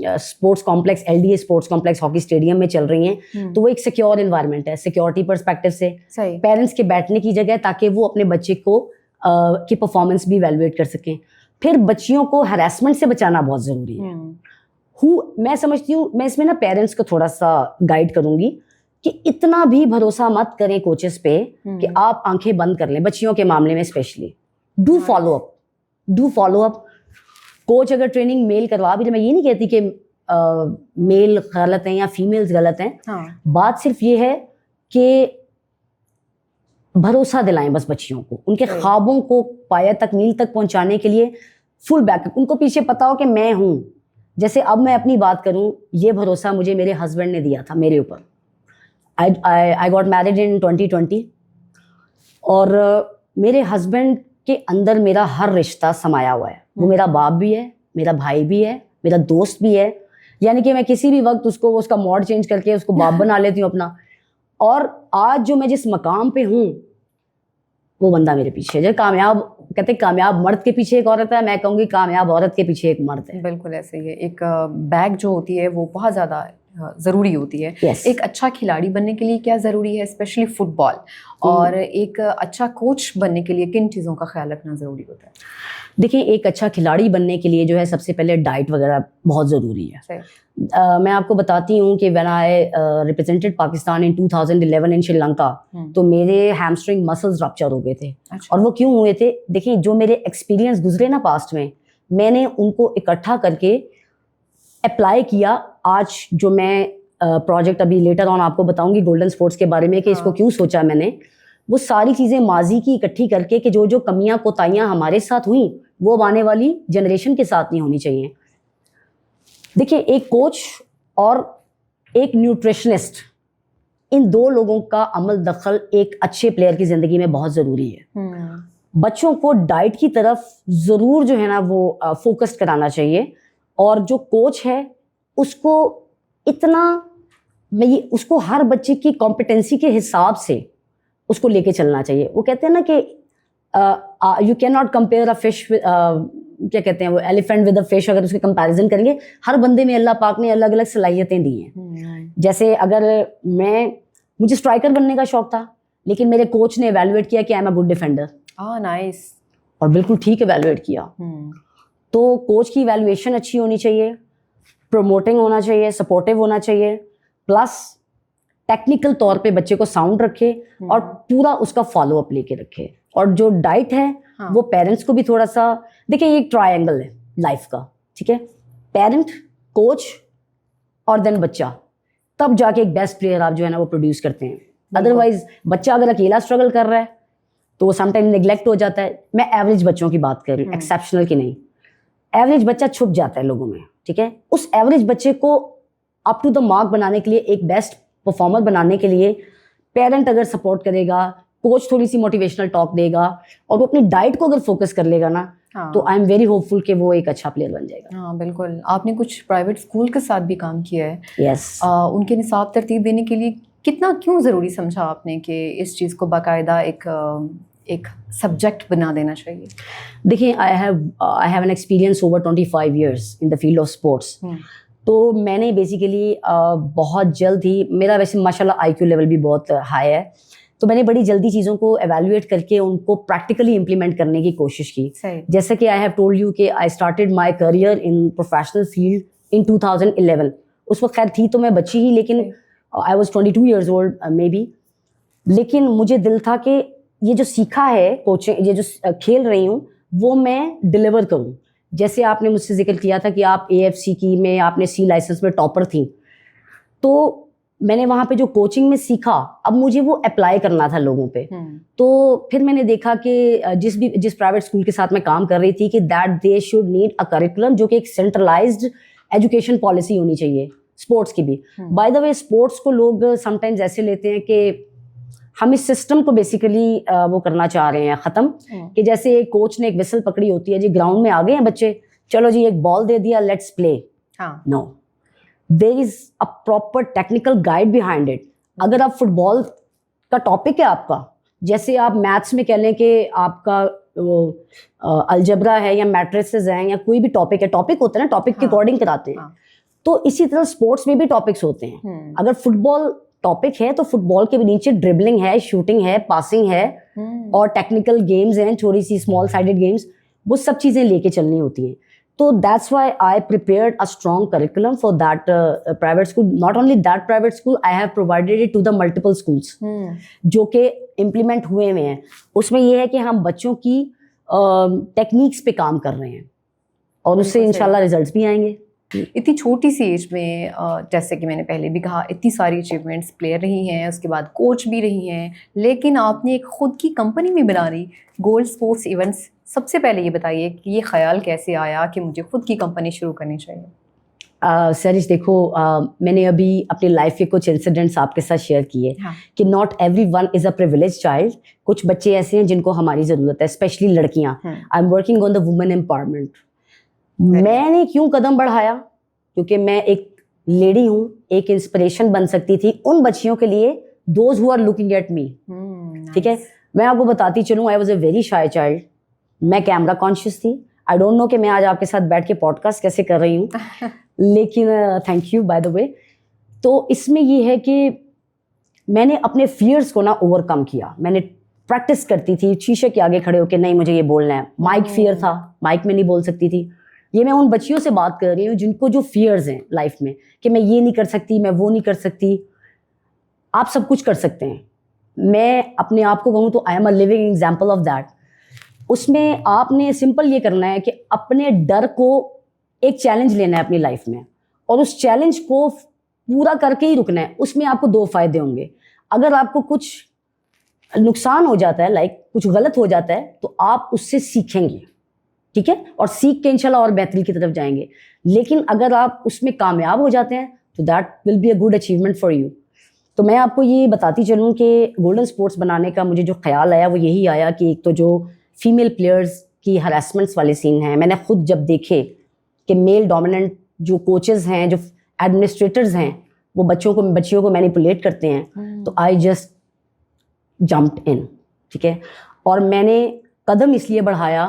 sports complex, L D a sports complex hockey stadium میں چل رہی ہیں, تو وہ ایک سیکیور انوائرمنٹ ہے, سیکورٹی پرسپیکٹو سے. پیرنٹس کے بیٹھنے کی جگہ ہے تاکہ وہ اپنے بچے کو کی پرفارمنس بھی ایویلویٹ کر سکیں. پھر بچیوں کو ہراسمنٹ سے بچانا بہت ضروری ہے. میں سمجھتی ہوں, میں اس میں نا پیرنٹس کو تھوڑا سا گائیڈ کروں گی کہ اتنا بھی بھروسہ مت کریں کوچز پہ کہ آپ آنکھیں بند کر لیں بچیوں کے معاملے میں. Specially do follow up. Coach اگر ٹریننگ میل کروا بھی, میں یہ نہیں کہتی کہ میل غلط ہیں یا فیمیلز غلط ہیں, بات صرف یہ ہے کہ بھروسہ دلائیں بس بچیوں کو, ان کے خوابوں کو پایہ تکمیل تک پہنچانے کے لیے فل بیک اپ. ان کو پیچھے پتا ہو کہ میں ہوں. جیسے اب میں اپنی بات کروں, یہ بھروسہ مجھے میرے ہسبینڈ نے دیا تھا میرے اوپر. I got married in 2020, اور میرے ہسبینڈ کے اندر میرا ہر رشتہ سمایا ہوا ہے. وہ میرا باپ بھی ہے, میرا بھائی بھی ہے, میرا دوست بھی ہے. یعنی کہ میں کسی بھی وقت اس کا موڈ چینج کر کے اس کو باپ بنا لیتی ہوں اپنا. اور آج جو میں جس مقام پہ ہوں وہ بندہ میرے پیچھے. جو کامیاب کہتے ہیں کامیاب مرد کے پیچھے ایک عورت ہے, میں کہوں گی کامیاب عورت کے پیچھے ایک مرد ہے. بالکل ایسے ہی ہے. ایک بیگ جو ہوتی ہے وہ بہت زیادہ ضروری ہوتی ہے. ایک اچھا کھلاڑی بننے کے لیے کیا ضروری ہے, اسپیشلی فٹ بال, اور ایک اچھا کوچ بننے کے لیے کن چیزوں کا خیال رکھنا ضروری ہوتا ہے؟ دیکھیں, ایک اچھا کھلاڑی بننے کے لیے جو ہے سب سے پہلے ڈائٹ وغیرہ بہت ضروری ہے. میں آپ کو بتاتی ہوں کہ وین آئی ریپرزینٹیڈ پاکستان ان 2011 ان شری لنکا, تو میرے ہیمسٹرنگ مسلز رپچر ہو گئے تھے. اور وہ کیوں ہوئے تھے؟ دیکھیں, جو میرے ایکسپیرینس گزرے نا پاسٹ میں نے ان کو اکٹھا کر کے اپلائی کیا. آج جو میں پروجیکٹ ابھی لیٹر آن آپ کو بتاؤں گی گولڈن اسپورٹس کے بارے میں کہ اس کو کیوں سوچا میں نے, وہ ساری چیزیں ماضی کی اکٹھی کر کے کہ جو کمیاں کوتاہیاں ہمارے ساتھ ہوئیں وہ اب آنے والی جنریشن کے ساتھ نہیں ہونی چاہیے. دیکھیے, ایک کوچ اور ایک نیوٹریشنسٹ, ان دو لوگوں کا عمل دخل ایک اچھے پلیئر کی زندگی میں بہت ضروری ہے. بچوں کو ڈائٹ کی طرف ضرور جو ہے نا وہ فوکس کرانا چاہیے. اور جو کوچ ہے اس کو اتنا, اس کو ہر بچے کی کمپٹنسی کے حساب سے اس کو لے کے چلنا چاہیے. وہ کہتے ہیں نا کہ you can not compare a fish, کیا کہتے ہیں وہ, ایلیفینٹ ود اے فش. اگر اس کے کمپیریزن کریں گے, ہر بندے میں اللہ پاک نے الگ الگ صلاحیتیں دی ہیں. جیسے اگر مجھے اسٹرائکر بننے کا شوق تھا, لیکن میرے کوچ نے ایویلویٹ کیا کہ آئی am a good defender. Nice. اور بالکل ٹھیک ایویلویٹ کیا. تو کوچ کی ایویلویشن اچھی ہونی چاہیے, پروموٹنگ ہونا چاہیے, سپورٹیو ہونا چاہیے, پلس ٹیکنیکل طور پہ بچے کو ساؤنڈ رکھے اور پورا اس کا فالو اپ لے کے رکھے. اور جو ڈائٹ ہے وہ پیرنٹس کو بھی تھوڑا سا, دیکھیں یہ ایک ٹرائنگل ہے لائف کا. ٹھیک ہے, پیرنٹ, کوچ اور دین بچہ, تب جا کے ایک بیسٹ پلیئر آپ جو ہے نا وہ پروڈیوس کرتے ہیں. ادروائز بچہ اگر اکیلا اسٹرگل کر رہا ہے تو وہ سم ٹائم نیگلیکٹ ہو جاتا ہے. میں ایوریج بچوں کی بات کر رہی ہوں, ایکسیپشنل کی نہیں. ایوریج بچہ چھپ جاتا ہے لوگوں میں. ٹھیک ہے, اس ایوریج بچے کو اپ ٹو دا مارک بنانے کے لیے, ایک بیسٹ پرفارمر بنانے کے لیے پیرنٹ اگر سپورٹ کرے گا, کوچ تھوڑی سی موٹیویشنل ٹاک دے گا, اور وہ اپنی ڈائٹ کو اگر فوکس کر لے گا نا, تو آئی ایم ویری ہوپ فل کہ وہ ایک اچھا پلیئر بن جائے گا. ہاں بالکل. آپ نے کچھ پرائیویٹ اسکول کے ساتھ بھی کام کیا ہے. یس. ان کے نصاب ترتیب دینے کے لیے کتنا کیوں ضروری سمجھا آپ نے کہ اس چیز کو باقاعدہ ایک سبجیکٹ بنا دینا چاہیے؟ دیکھیں, I have an experience over 25 years in the field of sports. تو میں نے بیسیکلی بہت جلد ہی, میرا ویسے ماشاء اللہ آئی کیو لیول بھی بہت ہائی ہے, تو میں نے بڑی جلدی چیزوں کو ایویلویٹ کر کے ان کو پریکٹیکلی امپلیمنٹ کرنے کی کوشش کی. جیسے کہ آئی ہیو ٹولڈ یو کہ I started my career in professional field in 2011. اس وقت خیر تھی تو میں بچی ہی, لیکن I was 22 years old maybe. لیکن مجھے دل تھا کہ یہ جو سیکھا ہے کوچنگ, یہ جو کھیل رہی ہوں وہ میں ڈلیور کروں. جیسے آپ نے مجھ سے ذکر کیا تھا کہ آپ AFC کی میں, آپ نے C لائسنس میں ٹاپر تھیں, تو میں نے وہاں پہ جو کوچنگ میں سیکھا اب مجھے وہ اپلائی کرنا تھا لوگوں پہ. تو پھر میں نے دیکھا کہ جس پرائیویٹ اسکول کے ساتھ میں کام کر رہی تھی کہ that they should need a curriculum جو کہ ایک سینٹرلائزڈ ایجوکیشن پالیسی ہونی چاہیے اسپورٹس کی بھی. بائی دا وے اسپورٹس کو لوگ سم ٹائمز ایسے لیتے ہیں کہ ہم اس سسٹم کو بیسیکلی وہ کرنا چاہ رہے ہیں ختم, کہ جیسے ایک کوچ نے ایک وسل پکڑی ہوتی ہے, جی گراؤنڈ میں آ گئے ہیں بچے, چلو جی ایک بال دے دیا, let's play. No, there is a proper technical guide behind it. اگر آپ فٹ بال کا ٹاپک ہے آپ کا, جیسے آپ میتھس میں کہہ لیں کہ آپ کا الجبرا ہے یا میٹریسز ہیں یا کوئی بھی ٹاپک ہے, ٹاپک ہوتا ہے نا, ٹاپک کے اکارڈنگ کراتے ہیں, تو اسی طرح اسپورٹس میں بھی ٹاپکس ہوتے ہیں. اگر فٹ بال ٹاپک ہے تو فٹ بال کے نیچے ڈربلنگ ہے, شوٹنگ ہے, پاسنگ ہے, اور ٹیکنیکل گیمز ہیں, تھوڑی سی اسمال سائڈڈ گیمز, وہ سب چیزیں لے کے چلنی ہوتی ہیں. تو that's why I prepared a strong curriculum for that private school. Not only that private school, I have provided it to the multiple schools جو کہ امپلیمنٹ ہوئے ہوئے ہیں. اس میں یہ ہے کہ ہم بچوں کی ٹیکنیکس پہ کام کر رہے ہیں اور اس سے انشاءاللہ ریزلٹس بھی آئیں گے. اتنی چھوٹی سی ایج میں, جیسے کہ میں نے پہلے بھی کہا, اتنی ساری اچیومنٹس پلیئر رہی ہیں, اس کے بعد کوچ بھی رہی ہیں, لیکن آپ نے ایک خود کی کمپنی بھی بنا لی, گولڈ اسپورٹس ایونٹس. سب سے پہلے یہ بتائیے کہ یہ خیال کیسے آیا کہ مجھے خود کی کمپنی شروع کرنی چاہیے؟ سریش دیکھو, میں نے ابھی اپنی لائف کے کچھ انسیڈنٹس آپ کے ساتھ شیئر کیے کہ not every one is a privilege child. کچھ بچے ایسے ہیں جن کو ہماری ضرورت ہے, اسپیشلی لڑکیاں. I am working on the woman empowerment. میں نے کیوں قدم بڑھایا؟ کیونکہ میں ایک لیڈی ہوں, ایک انسپریشن بن سکتی تھی ان بچیوں کے لیے, those who are looking at me. ٹھیک ہے, میں آپ کو بتاتی چلوں, I was a very shy child. میں کیمرہ کانشیس تھی. آئی ڈونٹ نو کہ میں آج آپ کے ساتھ بیٹھ کے پوڈ کاسٹ کیسے کر رہی ہوں, لیکن thank you by the way. تو اس میں یہ ہے کہ میں نے اپنے فیئرس کو نا اوور کم کیا. میں نے پریکٹس کرتی تھی شیشے کے آگے کھڑے ہو کے, نہیں مجھے یہ بولنا ہے. مائک فیئر تھا, مائک میں نہیں بول سکتی تھی. یہ میں ان بچیوں سے بات کر رہی ہوں جن کو جو فیئرز ہیں لائف میں, کہ میں یہ نہیں کر سکتی, میں وہ نہیں کر سکتی. آپ سب کچھ کر سکتے ہیں. میں اپنے آپ کو کہوں تو I am a living example of that. اس میں آپ نے سمپل یہ کرنا ہے کہ اپنے ڈر کو ایک چیلنج لینا ہے اپنی لائف میں, اور اس چیلنج کو پورا کر کے ہی رکنا ہے. اس میں آپ کو 2 فائدے ہوں گے. اگر آپ کو کچھ نقصان ہو جاتا ہے, لائک کچھ غلط ہو جاتا ہے, تو آپ اس سے سیکھیں گے, ٹھیک ہے, اور سیکھ کے انشاءاللہ اور بہتری کی طرف جائیں گے. لیکن اگر آپ اس میں کامیاب ہو جاتے ہیں تو that will be a good achievement for you. تو میں آپ کو یہ بتاتی چلوں کہ گولڈن اسپورٹس بنانے کا مجھے جو خیال آیا وہ یہی آیا کہ ایک تو جو فیمیل پلیئرز کی ہراسمنٹس والے سین ہیں, میں نے خود جب دیکھے کہ میل ڈومیننٹ جو کوچز ہیں, جو ایڈمنسٹریٹرز ہیں, وہ بچیوں کو مینیپولیٹ کرتے ہیں, تو آئی جسٹ جمپڈ ان. ٹھیک ہے, اور میں نے قدم اس لیے بڑھایا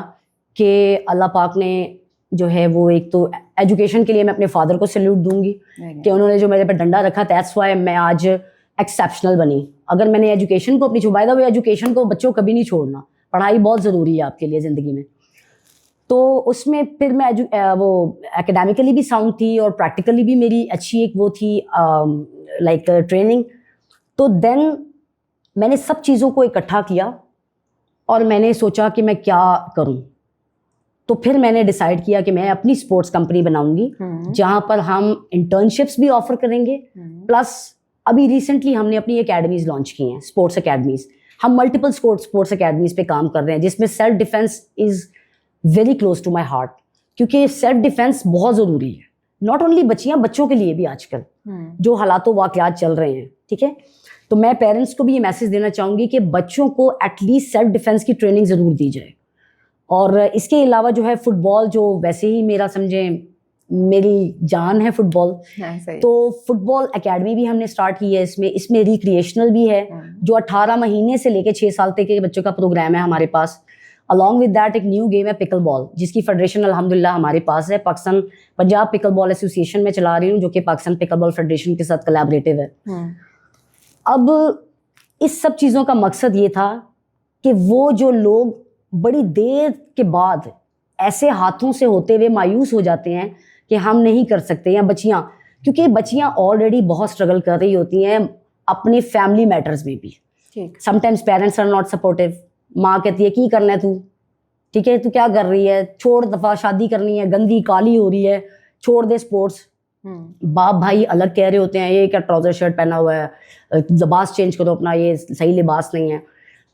کہ اللہ پاک نے جو ہے وہ, ایک تو ایجوکیشن کے لیے میں اپنے فادر کو سیلیوٹ دوں گی کہ انہوں نے جو میرے پہ ڈنڈا رکھا, دیٹس وائی میں آج ایکسیپشنل بنی. اگر میں نے ایجوکیشن کو اپنی چھوڑا تھا, وہ ایجوکیشن کو بچوں کبھی نہیں چھوڑنا, پڑھائی بہت ضروری ہے آپ کے لیے زندگی میں. تو اس میں پھر میں وہ اکیڈیمکلی بھی ساؤنڈ تھی اور پریکٹیکلی بھی میری اچھی ایک وہ تھی لائک ٹریننگ. تو دین میں نے سب چیزوں کو اکٹھا کیا اور میں نے سوچا کہ میں کیا کروں. تو پھر میں نے ڈیسائیڈ کیا کہ میں اپنی اسپورٹس کمپنی بناؤں گی جہاں پر ہم انٹرنشپس بھی آفر کریں گے, پلس ابھی ریسنٹلی ہم نے اپنی اکیڈمیز لانچ کی ہیں, اسپورٹس اکیڈمیز. ہم ملٹیپل اسپورٹس اکیڈمیز پہ کام کر رہے ہیں جس میں self defence is very close to my heart, کیونکہ سیلف ڈیفینس بہت ضروری ہے. ناٹ اونلی بچوں کے لیے بھی آج کل جو حالات و واقعات چل رہے ہیں. ٹھیک ہے, تو میں پیرنٹس کو بھی یہ میسج دینا چاہوں گی کہ بچوں کو ایٹ لیسٹ سیلف ڈیفینس کی ٹریننگ ضرور دی جائے. اور اس کے علاوہ جو ہے فٹ بال, جو ویسے ہی میرا سمجھیں میری جان ہے فٹ بال, تو فٹ بال اکیڈمی بھی ہم نے اسٹارٹ کی ہے. اس میں ریکریشنل بھی ہے جو 18 مہینے سے لے کے 6 سال تک کے بچوں کا پروگرام ہے ہمارے پاس. along with that ایک نیو گیم ہے پکل بال, جس کی فیڈریشن الحمدللہ ہمارے پاس ہے. پنجاب پکل بال ایسوسیشن میں چلا رہی ہوں, جو کہ پاکستان پکل بال فیڈریشن کے ساتھ کولیبریٹو ہے. اب اس سب چیزوں کا مقصد یہ تھا کہ وہ جو لوگ بڑی دیر کے بعد ایسے ہاتھوں سے ہوتے ہوئے مایوس ہو جاتے ہیں کہ ہم نہیں کر سکتے, یا بچیاں, کیونکہ بچیاں آلریڈی بہت اسٹرگل کر رہی ہوتی ہیں اپنے فیملی میٹرز میں بھی. Sometimes parents are not supportive. ماں کہتی ہے کی کرنا ہے تو, ٹھیک ہے تو کیا کر رہی ہے, چھوڑ, دفعہ شادی کرنی ہے, گندی کالی ہو رہی ہے, چھوڑ دے اسپورٹس. باپ بھائی الگ کہہ رہے ہوتے ہیں, یہ کیا ٹراؤزر شرٹ پہنا ہوا ہے, لباس چینج کرو اپنا, یہ صحیح لباس نہیں ہے.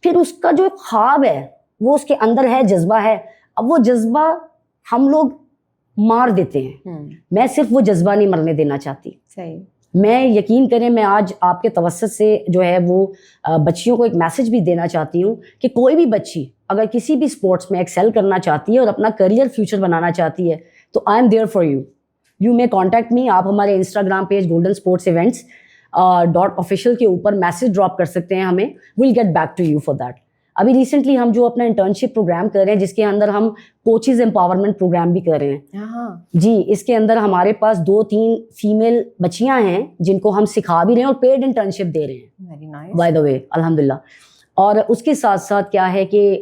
پھر اس کا جو خواب ہے وہ اس کے اندر ہے, جذبہ ہے, اب وہ جذبہ ہم لوگ مار دیتے ہیں. میں صرف وہ جذبہ نہیں مرنے دینا چاہتی. صحیح. میں یقین کریں, میں آج آپ کے توسط سے جو ہے وہ بچیوں کو ایک میسج بھی دینا چاہتی ہوں کہ کوئی بھی بچی اگر کسی بھی اسپورٹس میں ایکسیل کرنا چاہتی ہے اور اپنا کریئر فیوچر بنانا چاہتی ہے تو I am there for you. You may contact me. آپ ہمارے Instagram page Golden Sports Events .official کے اوپر میسج ڈراپ کر سکتے ہیں ہمیں. We'll get back to you for that. ابھی ریسنٹلی ہم جو اپنا انٹرنشپ پروگرام کر رہے ہیں جس کے اندر ہم کوچز امپاورمنٹ پروگرام بھی کر رہے ہیں جی, اس کے اندر ہمارے پاس 2-3 فیمیل بچیاں ہیں جن کو ہم سکھا بھی رہے ہیں اور پیڈ انٹرنشپ دے رہے ہیں بائی دا وے, الحمدللہ. اور اس کے ساتھ ساتھ کیا ہے کہ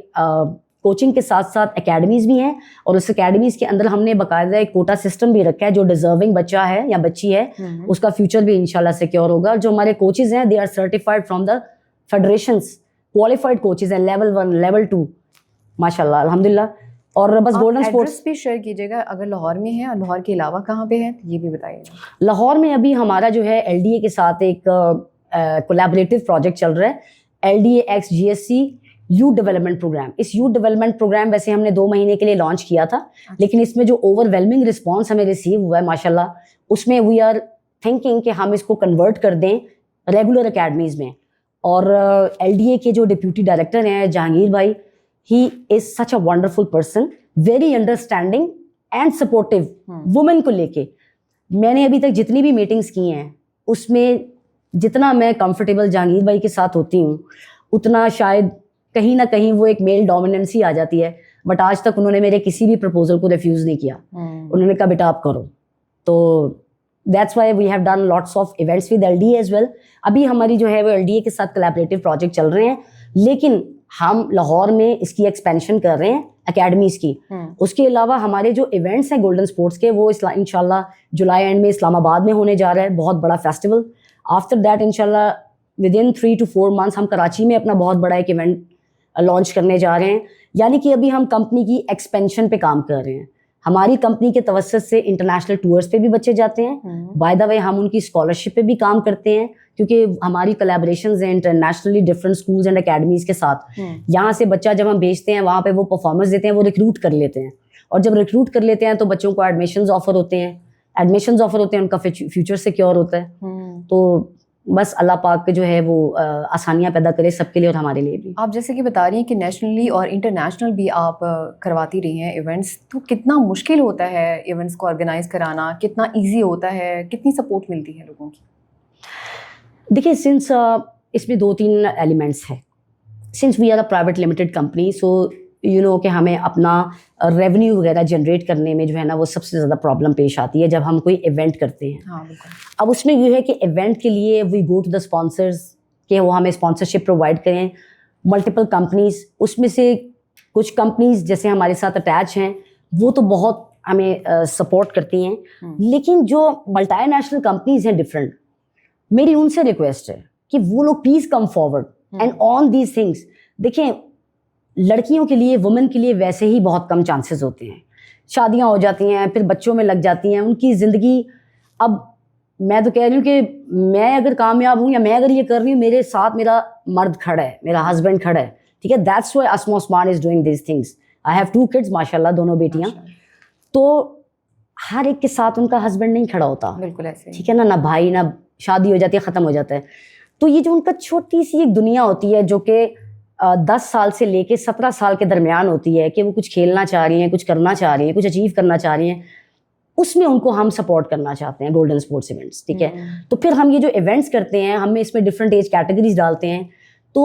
کوچنگ کے ساتھ ساتھ اکیڈمیز بھی ہیں, اور اس اکیڈمیز کے اندر ہم نے باقاعدہ ایک کوٹا سسٹم بھی رکھا ہے. جو ڈیزرونگ بچہ ہے یا بچی ہے اس کا فیوچر بھی انشاءاللہ سیکیور ہوگا. جو ہمارے کوچز ہیں they are certified from the federations, qualified coaches ہیں, لیول 1 لیول 2 ماشاء اللہ الحمدللہ. اور بس گولڈن اسپورٹس بھی شیئر کیجیے گا اگر لاہور میں ہے, اور لاہور کے علاوہ کہاں پہ ہے یہ بھی بتائیے گا. لاہور میں ابھی ہمارا جو ہے LDA کے ساتھ ایک کولیبریٹو پروجیکٹ چل رہا ہے, LDA X GSC youth development program. اس یوتھ ڈیولپمنٹ پروگرام ویسے ہم نے 2 مہینے کے لیے لانچ کیا تھا, لیکن اس میں جو اوور ویلمنگ رسپانس ہمیں ریسیو ہوا ہے ماشاء اللہ, اس میں وی آر تھنکنگ کہ ہم اس کو کنورٹ کر دیں ریگولر اکیڈمیز میں. اور LDA کے جو ڈپیوٹی ڈائریکٹر ہیں جہانگیر بھائی, he is such a wonderful person, very understanding and supportive women کو لے کے. میں نے ابھی تک جتنی بھی میٹنگس کی ہیں اس میں جتنا میں کمفرٹیبل جہانگیر بھائی کے ساتھ ہوتی ہوں اتنا شاید کہیں نہ کہیں وہ ایک میل ڈومیننسی آ جاتی ہے. بٹ آج تک انہوں نے میرے کسی بھی پرپوزل کو ریفیوز نہیں کیا. انہوں نے کہا بیٹا آپ کرو. تو that's why we have done lots of events with LDA as well. ابھی ہماری جو ہے وہ LDA کے ساتھ کولیبریٹو پروجیکٹ چل رہے ہیں, لیکن ہم لاہور میں اس کی ایکسپینشن کر رہے ہیں اکیڈمیز کی. اس کے علاوہ ہمارے جو ایونٹس ہیں گولڈن اسپورٹس کے وہ انشاءاللہ جولائی اینڈ میں اسلام آباد میں ہونے جا رہا ہے, بہت بڑا فیسٹیول. آفٹر دیٹ انشاءاللہ ودن 3 to 4 months ہم کراچی میں اپنا بہت بڑا ایک ایونٹ لانچ کرنے جا رہے ہیں. یعنی کہ ابھی ہم کمپنی کی ایکسپینشن پہ کام کر رہے ہیں. ہماری کمپنی کے توسط سے انٹرنیشنل ٹورز پہ بھی بچے جاتے ہیں. بائی دا وے ہم ان کی اسکالرشپ پہ بھی کام کرتے ہیں کیونکہ ہماری کولیبریشنز ہیں internationally different schools and academies کے ساتھ. یہاں سے بچہ جب ہم بھیجتے ہیں وہاں پہ وہ پرفارمنس دیتے ہیں, وہ ریکروٹ کر لیتے ہیں, اور جب ریکروٹ کر لیتے ہیں تو بچوں کو ایڈمیشنز آفر ہوتے ہیں, ان کا فیوچر سیکیور ہوتا ہے. تو بس اللہ پاک جو ہے وہ آسانیاں پیدا کرے سب کے لیے اور ہمارے لیے بھی. آپ جیسے کہ بتا رہی ہیں کہ نیشنلی اور انٹرنیشنل بھی آپ کرواتی رہی ہیں ایونٹس, تو کتنا مشکل ہوتا ہے ایونٹس کو آرگنائز کرانا, کتنا ایزی ہوتا ہے, کتنی سپورٹ ملتی ہے لوگوں کی؟ دیکھیے سنس اس میں 2-3 ایلیمنٹس ہیں. Since we are a private limited company, so you know کہ ہمیں اپنا ریونیو وغیرہ جنریٹ کرنے میں جو ہے نا وہ سب سے زیادہ پرابلم پیش آتی ہے جب ہم کوئی ایونٹ کرتے ہیں. اب اس میں یہ ہے کہ ایونٹ کے لیے وی گو ٹو دا اسپانسرز کہ وہ ہمیں اسپانسرشپ پرووائڈ کریں. ملٹیپل کمپنیز, اس میں سے کچھ کمپنیز جیسے ہمارے ساتھ اٹیچ ہیں وہ تو بہت ہمیں سپورٹ کرتی ہیں, لیکن جو ملٹی نیشنل کمپنیز ہیں ڈفرینٹ, میری ان سے ریکویسٹ ہے کہ وہ لوگ please come forward and on these things. دیکھیں لڑکیوں کے لیے, وومن کے لیے ویسے ہی بہت کم چانسز ہوتے ہیں. شادیاں ہو جاتی ہیں, پھر بچوں میں لگ جاتی ہیں, ان کی زندگی. اب میں تو کہہ رہی ہوں کہ میں اگر کامیاب ہوں یا میں اگر یہ کر رہی ہوں, میرے ساتھ میرا مرد کھڑا ہے, میرا ہسبینڈ کھڑا ہے, ٹھیک ہے. That's why Asma Usman is doing these things. I have 2 kids ماشاء اللہ, دونوں بیٹیاں. تو ہر ایک کے ساتھ ان کا ہسبینڈ نہیں کھڑا ہوتا, بالکل ایسے, ٹھیک ہے نا, نہ بھائی, نہ شادی ہو جاتی ہے, ختم ہو جاتا ہے. تو یہ جو ان کا چھوٹی سی ایک دنیا ہوتی ہے جو کہ 10 سال سے لے کے 17 سال کے درمیان ہوتی ہے کہ وہ کچھ کھیلنا چاہ رہی ہیں, کچھ کرنا چاہ رہی ہیں, کچھ اچیو کرنا چاہ رہی ہیں, اس میں ان کو ہم سپورٹ کرنا چاہتے ہیں گولڈن اسپورٹس ایونٹس, ٹھیک ہے. تو پھر ہم یہ جو ایونٹس کرتے ہیں ہم اس میں ڈفرینٹ ایج کیٹیگریز ڈالتے ہیں. تو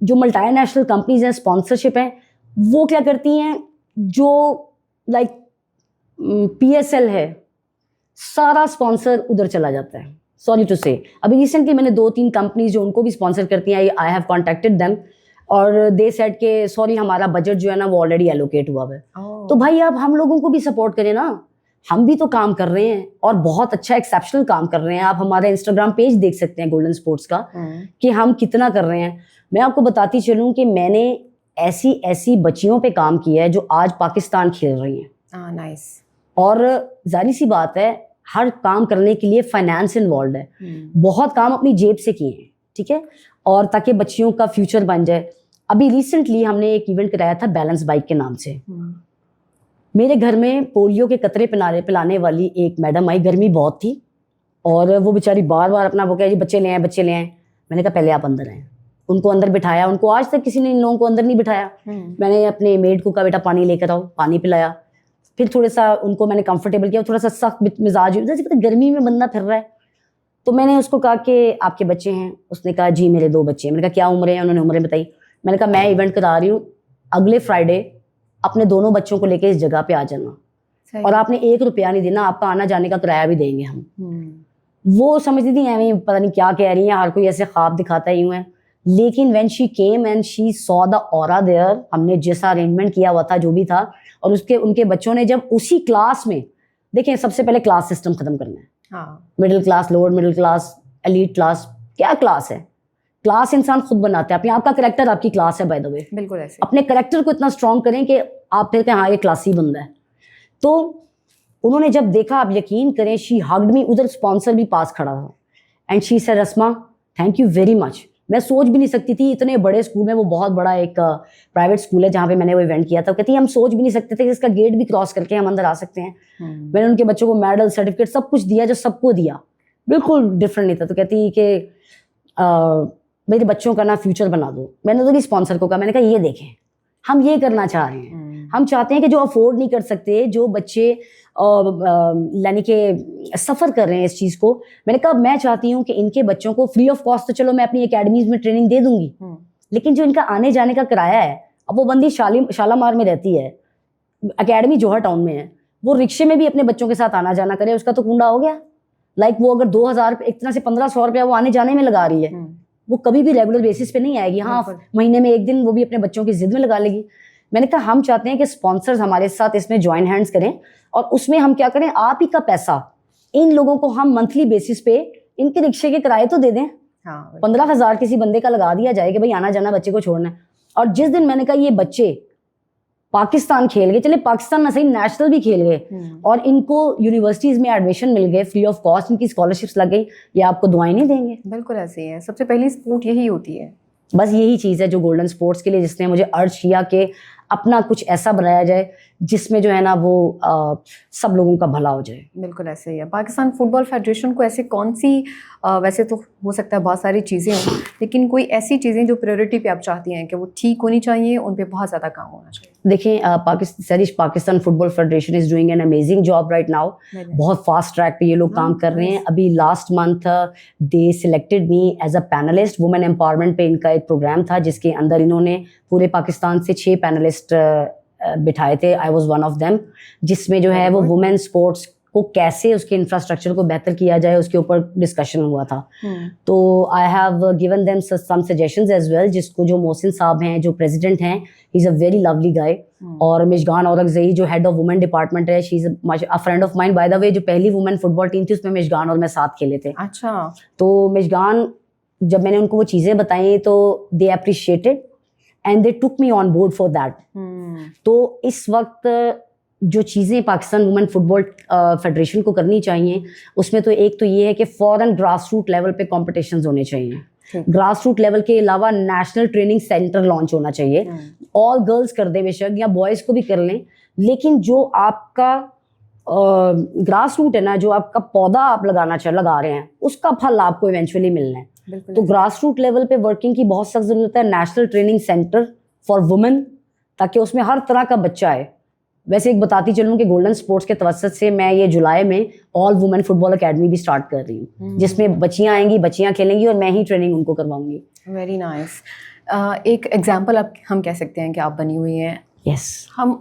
جو ملٹی نیشنل کمپنیز ہیں, اسپانسرشپ ہیں, وہ کیا کرتی ہیں, جو لائک PSL ہے, سارا اسپانسر ادھر چلا جاتا ہے. سوری ٹو سے, ابھی ریسنٹلی میں نے 2-3 کمپنیز جو ان کو بھی اسپانسر کرتی ہیں, آئی ہیو کانٹیکٹڈ دیم, اور دے سیڈ کہ سوری ہمارا بجٹ جو ہے نا وہ آلریڈی ایلوکیٹ ہوا ہے. تو بھائی آپ ہم لوگوں کو بھی سپورٹ کریں نا, ہم بھی تو کام کر رہے ہیں اور بہت اچھا ایکسیپشنل کام کر رہے ہیں. آپ ہمارا انسٹاگرام پیج دیکھ سکتے ہیں گولڈن اسپورٹس کا کہ ہم کتنا کر رہے ہیں. میں آپ کو بتاتی چلوں کہ میں نے ایسی بچیوں پہ کام کیا ہے جو آج پاکستان کھیل رہی ہیں. نائس. اور ظاہری سی بات ہے ہر کام کرنے کے لیے فائنانس انوالوڈ ہے, بہت کام اپنی جیب سے کیے ہیں, ٹھیک ہے, اور تاکہ بچیوں کا فیوچر بن جائے. ابھی ریسنٹلی ہم نے ایک ایونٹ کرایا تھا بیلنس بائک کے نام سے. میرے گھر میں پولیو کے قطرے پلانے والی ایک میڈم آئی, گرمی بہت تھی اور وہ بیچاری بار بار اپنا وہ کہہ جی بچے لے آئیں بچے لے آئیں. میں نے کہا پہلے آپ اندر آئیں. ان کو اندر بٹھایا, ان کو آج تک کسی نے ان لوگوں کو اندر نہیں بٹھایا. میں نے اپنے میڈ کو کہا بیٹا پانی لے کر آؤ, پانی پلایا. پھر تھوڑا سا ان کو میں نے کمفرٹیبل کیا, تھوڑا سا سخت مزاج, گرمی میں بندہ پھر رہا ہے. تو میں نے اس کو کہا کہ آپ کے بچے ہیں؟ اس نے کہا جی میرے 2 بچے ہیں. میں نے کہا کیا عمریں ہیں؟ انہوں نے عمریں بتائی. میں نے کہا میں ایونٹ کرا رہی ہوں, اگلے فرائیڈے اپنے دونوں بچوں کو لے کے اس جگہ پہ آ جانا, اور آپ نے 1 روپیہ نہیں دینا, آپ کا آنا جانے کا کرایہ بھی دیں گے ہم. وہ سمجھتی تھی ایویں پتہ نہیں کیا کہہ رہی ہیں, ہر کوئی ایسے خواب دکھاتا ہی ہوں ہے. لیکن when she came and she saw the aura there, ہم نے جیسا ارینجمنٹ کیا ہوا تھا جو بھی تھا, اور ان کے بچوں نے جب اسی کلاس میں, دیکھیں سب سے پہلے کلاس سسٹم ختم کرنا ہے. Middle class, lower middle class, elite class, کیا کلاس ہے؟ کلاس انسان خود بناتا ہے. اپنے آپ کا کریکٹر آپ کی کلاس ہے بائی دا وے. بالکل ایسے اپنے کریکٹر کو اتنا اسٹرانگ کریں کہ آپ پھر کہیں ہاں یہ کلاسی بندہ ہے. تو انہوں نے جب دیکھا, آپ یقین کریں, شی ہگڈ می. ادھر اسپانسر بھی پاس کھڑا تھا, اینڈ شی سیڈ رسما تھینک یو ویری مچ. میں سوچ بھی نہیں سکتی تھی اتنے بڑے اسکول میں, وہ بہت بڑا ایک پرائیویٹ اسکول ہے جہاں پہ میں نے وہ ایونٹ کیا تھا, کہتی ہم سوچ بھی نہیں سکتے تھے کہ اس کا گیٹ بھی کراس کر کے ہم اندر آ سکتے ہیں. میں نے ان کے بچوں کو میڈل سرٹیفکیٹ سب کچھ دیا, جو سب کو دیا, بالکل ڈفرینٹ نہیں تھا. تو کہتی کہ میرے بچوں کا نا فیوچر بنا دو. میں نے تو نہیں اسپانسر کو کہا, میں نے کہا یہ دیکھیں ہم یہ کرنا چاہ رہے ہیں, ہم چاہتے ہیں کہ جو افورڈ نہیں کر سکتے, جو بچے یعنی کہ سفر کر رہے ہیں اس چیز کو, میں نے کہا میں چاہتی ہوں کہ ان کے بچوں کو فری آف کاسٹ تو چلو میں اپنی اکیڈمیز میں ٹریننگ دے دوں گی, لیکن جو ان کا آنے جانے کا کرایہ ہے, اب وہ بندی شالامار میں رہتی ہے, اکیڈمی جوہر ٹاؤن میں ہے, وہ رکشے میں بھی اپنے بچوں کے ساتھ آنا جانا کرے, اس کا تو کنڈا ہو گیا. لائک وہ اگر 2000 ایک طرح سے 1500 روپیہ وہ آنے جانے میں لگا رہی ہے, وہ کبھی بھی ریگولر بیسس پہ نہیں آئے گی. ہاں مہینے میں 1 دن وہ بھی اپنے بچوں کی ضد میں لگا لے گی. میں نے کہا ہم چاہتے ہیں کہ اسپانسرز ہمارے ساتھ اس میں جوائن ہینڈس کریں, اور اس میں ہم کیا کریں, آپ ہی کا پیسہ ان لوگوں کو ہم منتھلی بیسس پہ ان کے رکشے کے کرائے تو دے دیں. 15,000 کسی بندے کا لگا دیا جائے کہ بھائی آنا جانا بچے کو چھوڑنا ہے. اور جس دن میں نے کہا یہ بچے پاکستان کھیل گئے, چلے پاکستان نہ صحیح نیشنل بھی کھیل گئے, اور ان کو یونیورسٹیز میں ایڈمیشن مل گئے فری آف کاسٹ, ان کی اسکالرشپس لگ گئی, یہ آپ کو دعائیں نہیں دیں گے؟ بالکل ایسے ہی ہے. سب سے پہلی سپورٹ یہی ہوتی ہے. بس یہی چیز ہے جو گولڈن اسپورٹس کے لیے جس نے مجھے ارج کیا کہ اپنا کچھ ایسا بنایا جائے جس میں جو ہے نا وہ سب لوگوں کا بھلا ہو جائے. بالکل ایسے ہی ہے. پاکستان فٹ بال فیڈریشن کو ایسے کون سی, ویسے تو ہو سکتا ہے بہت ساری چیزیں ہوں, لیکن کوئی ایسی چیزیں جو پریورٹی پہ آپ چاہتی ہیں کہ وہ ٹھیک ہونی چاہیے, ان پہ بہت زیادہ کام ہونا چاہیے؟ دیکھیں Pakistan football federation is doing an amazing job right now. بہت فاسٹ ٹریک پہ یہ لوگ کام کر رہے ہیں. ابھی last month they selected me as a panelist. Women empowerment پہ ان کا ایک پروگرام تھا جس کے اندر انہوں نے پورے پاکستان سے 6 پینلسٹ بٹھائے تھے. I was one of them, جس میں جو ہے وہ وومن اسپورٹس کو کیسے اس کے انفراسٹرکچر کو بہتر کیا جائے اس کے اوپر ڈسکشن ہوا تھا. تو I have given them some suggestions as well, جس کو جو محسن صاحب ہیں جو پریزیڈنٹ ہیں, he is a very lovely گائے. اور مشگان اورکزئی جو ہیڈ آف وومن ڈپارٹمنٹ ہے, she is a friend of mine. By the way جو پہلی وومن فٹ بال ٹیم تھی اس میں مشگان اور میں ساتھ کھیلے تھے. اچھا. تو مشگان جب میں نے ان کو وہ چیزیں بتائیں تو they appreciated and they took me on board for that. تو اس وقت جو چیزیں Pakistan women football federation کو کرنی چاہیے, اس میں تو ایک تو یہ ہے کہ فوراً گراس روٹ لیول پہ کمپٹیشنز ہونے چاہیے. گراس روٹ لیول کے علاوہ نیشنل ٹریننگ سینٹر لانچ ہونا چاہیے. آل گرلز کر دیں بے شک, یا بوائز کو بھی کر لیں, لیکن جو آپ کا گراس روٹ ہے نا, جو آپ کا پودا آپ لگا رہے ہیں, اس کا پھل آپ کو ایونچولی ملنا ہے. تو گراس روٹ لیول پہ ورکنگ کی بہت سخت ضرورت ہے. National training centre for women, تاکہ اس میں ہر طرح کا بچہ ہے. ویسے ایک بتاتی چلوں کہ گولڈن اسپورٹس کے توسط سے میں یہ جولائی میں آل وومن فٹ بال اکیڈمی بھی اسٹارٹ کر رہی ہوں, جس میں بچیاں آئیں گی, بچیاں کھیلیں گی, اور میں ہی ٹریننگ ان کو کرواؤں گی. Very nice. ایک ایگزامپل ہم کہہ سکتے ہیں کہ آپ بنی ہوئی ہیں. یس.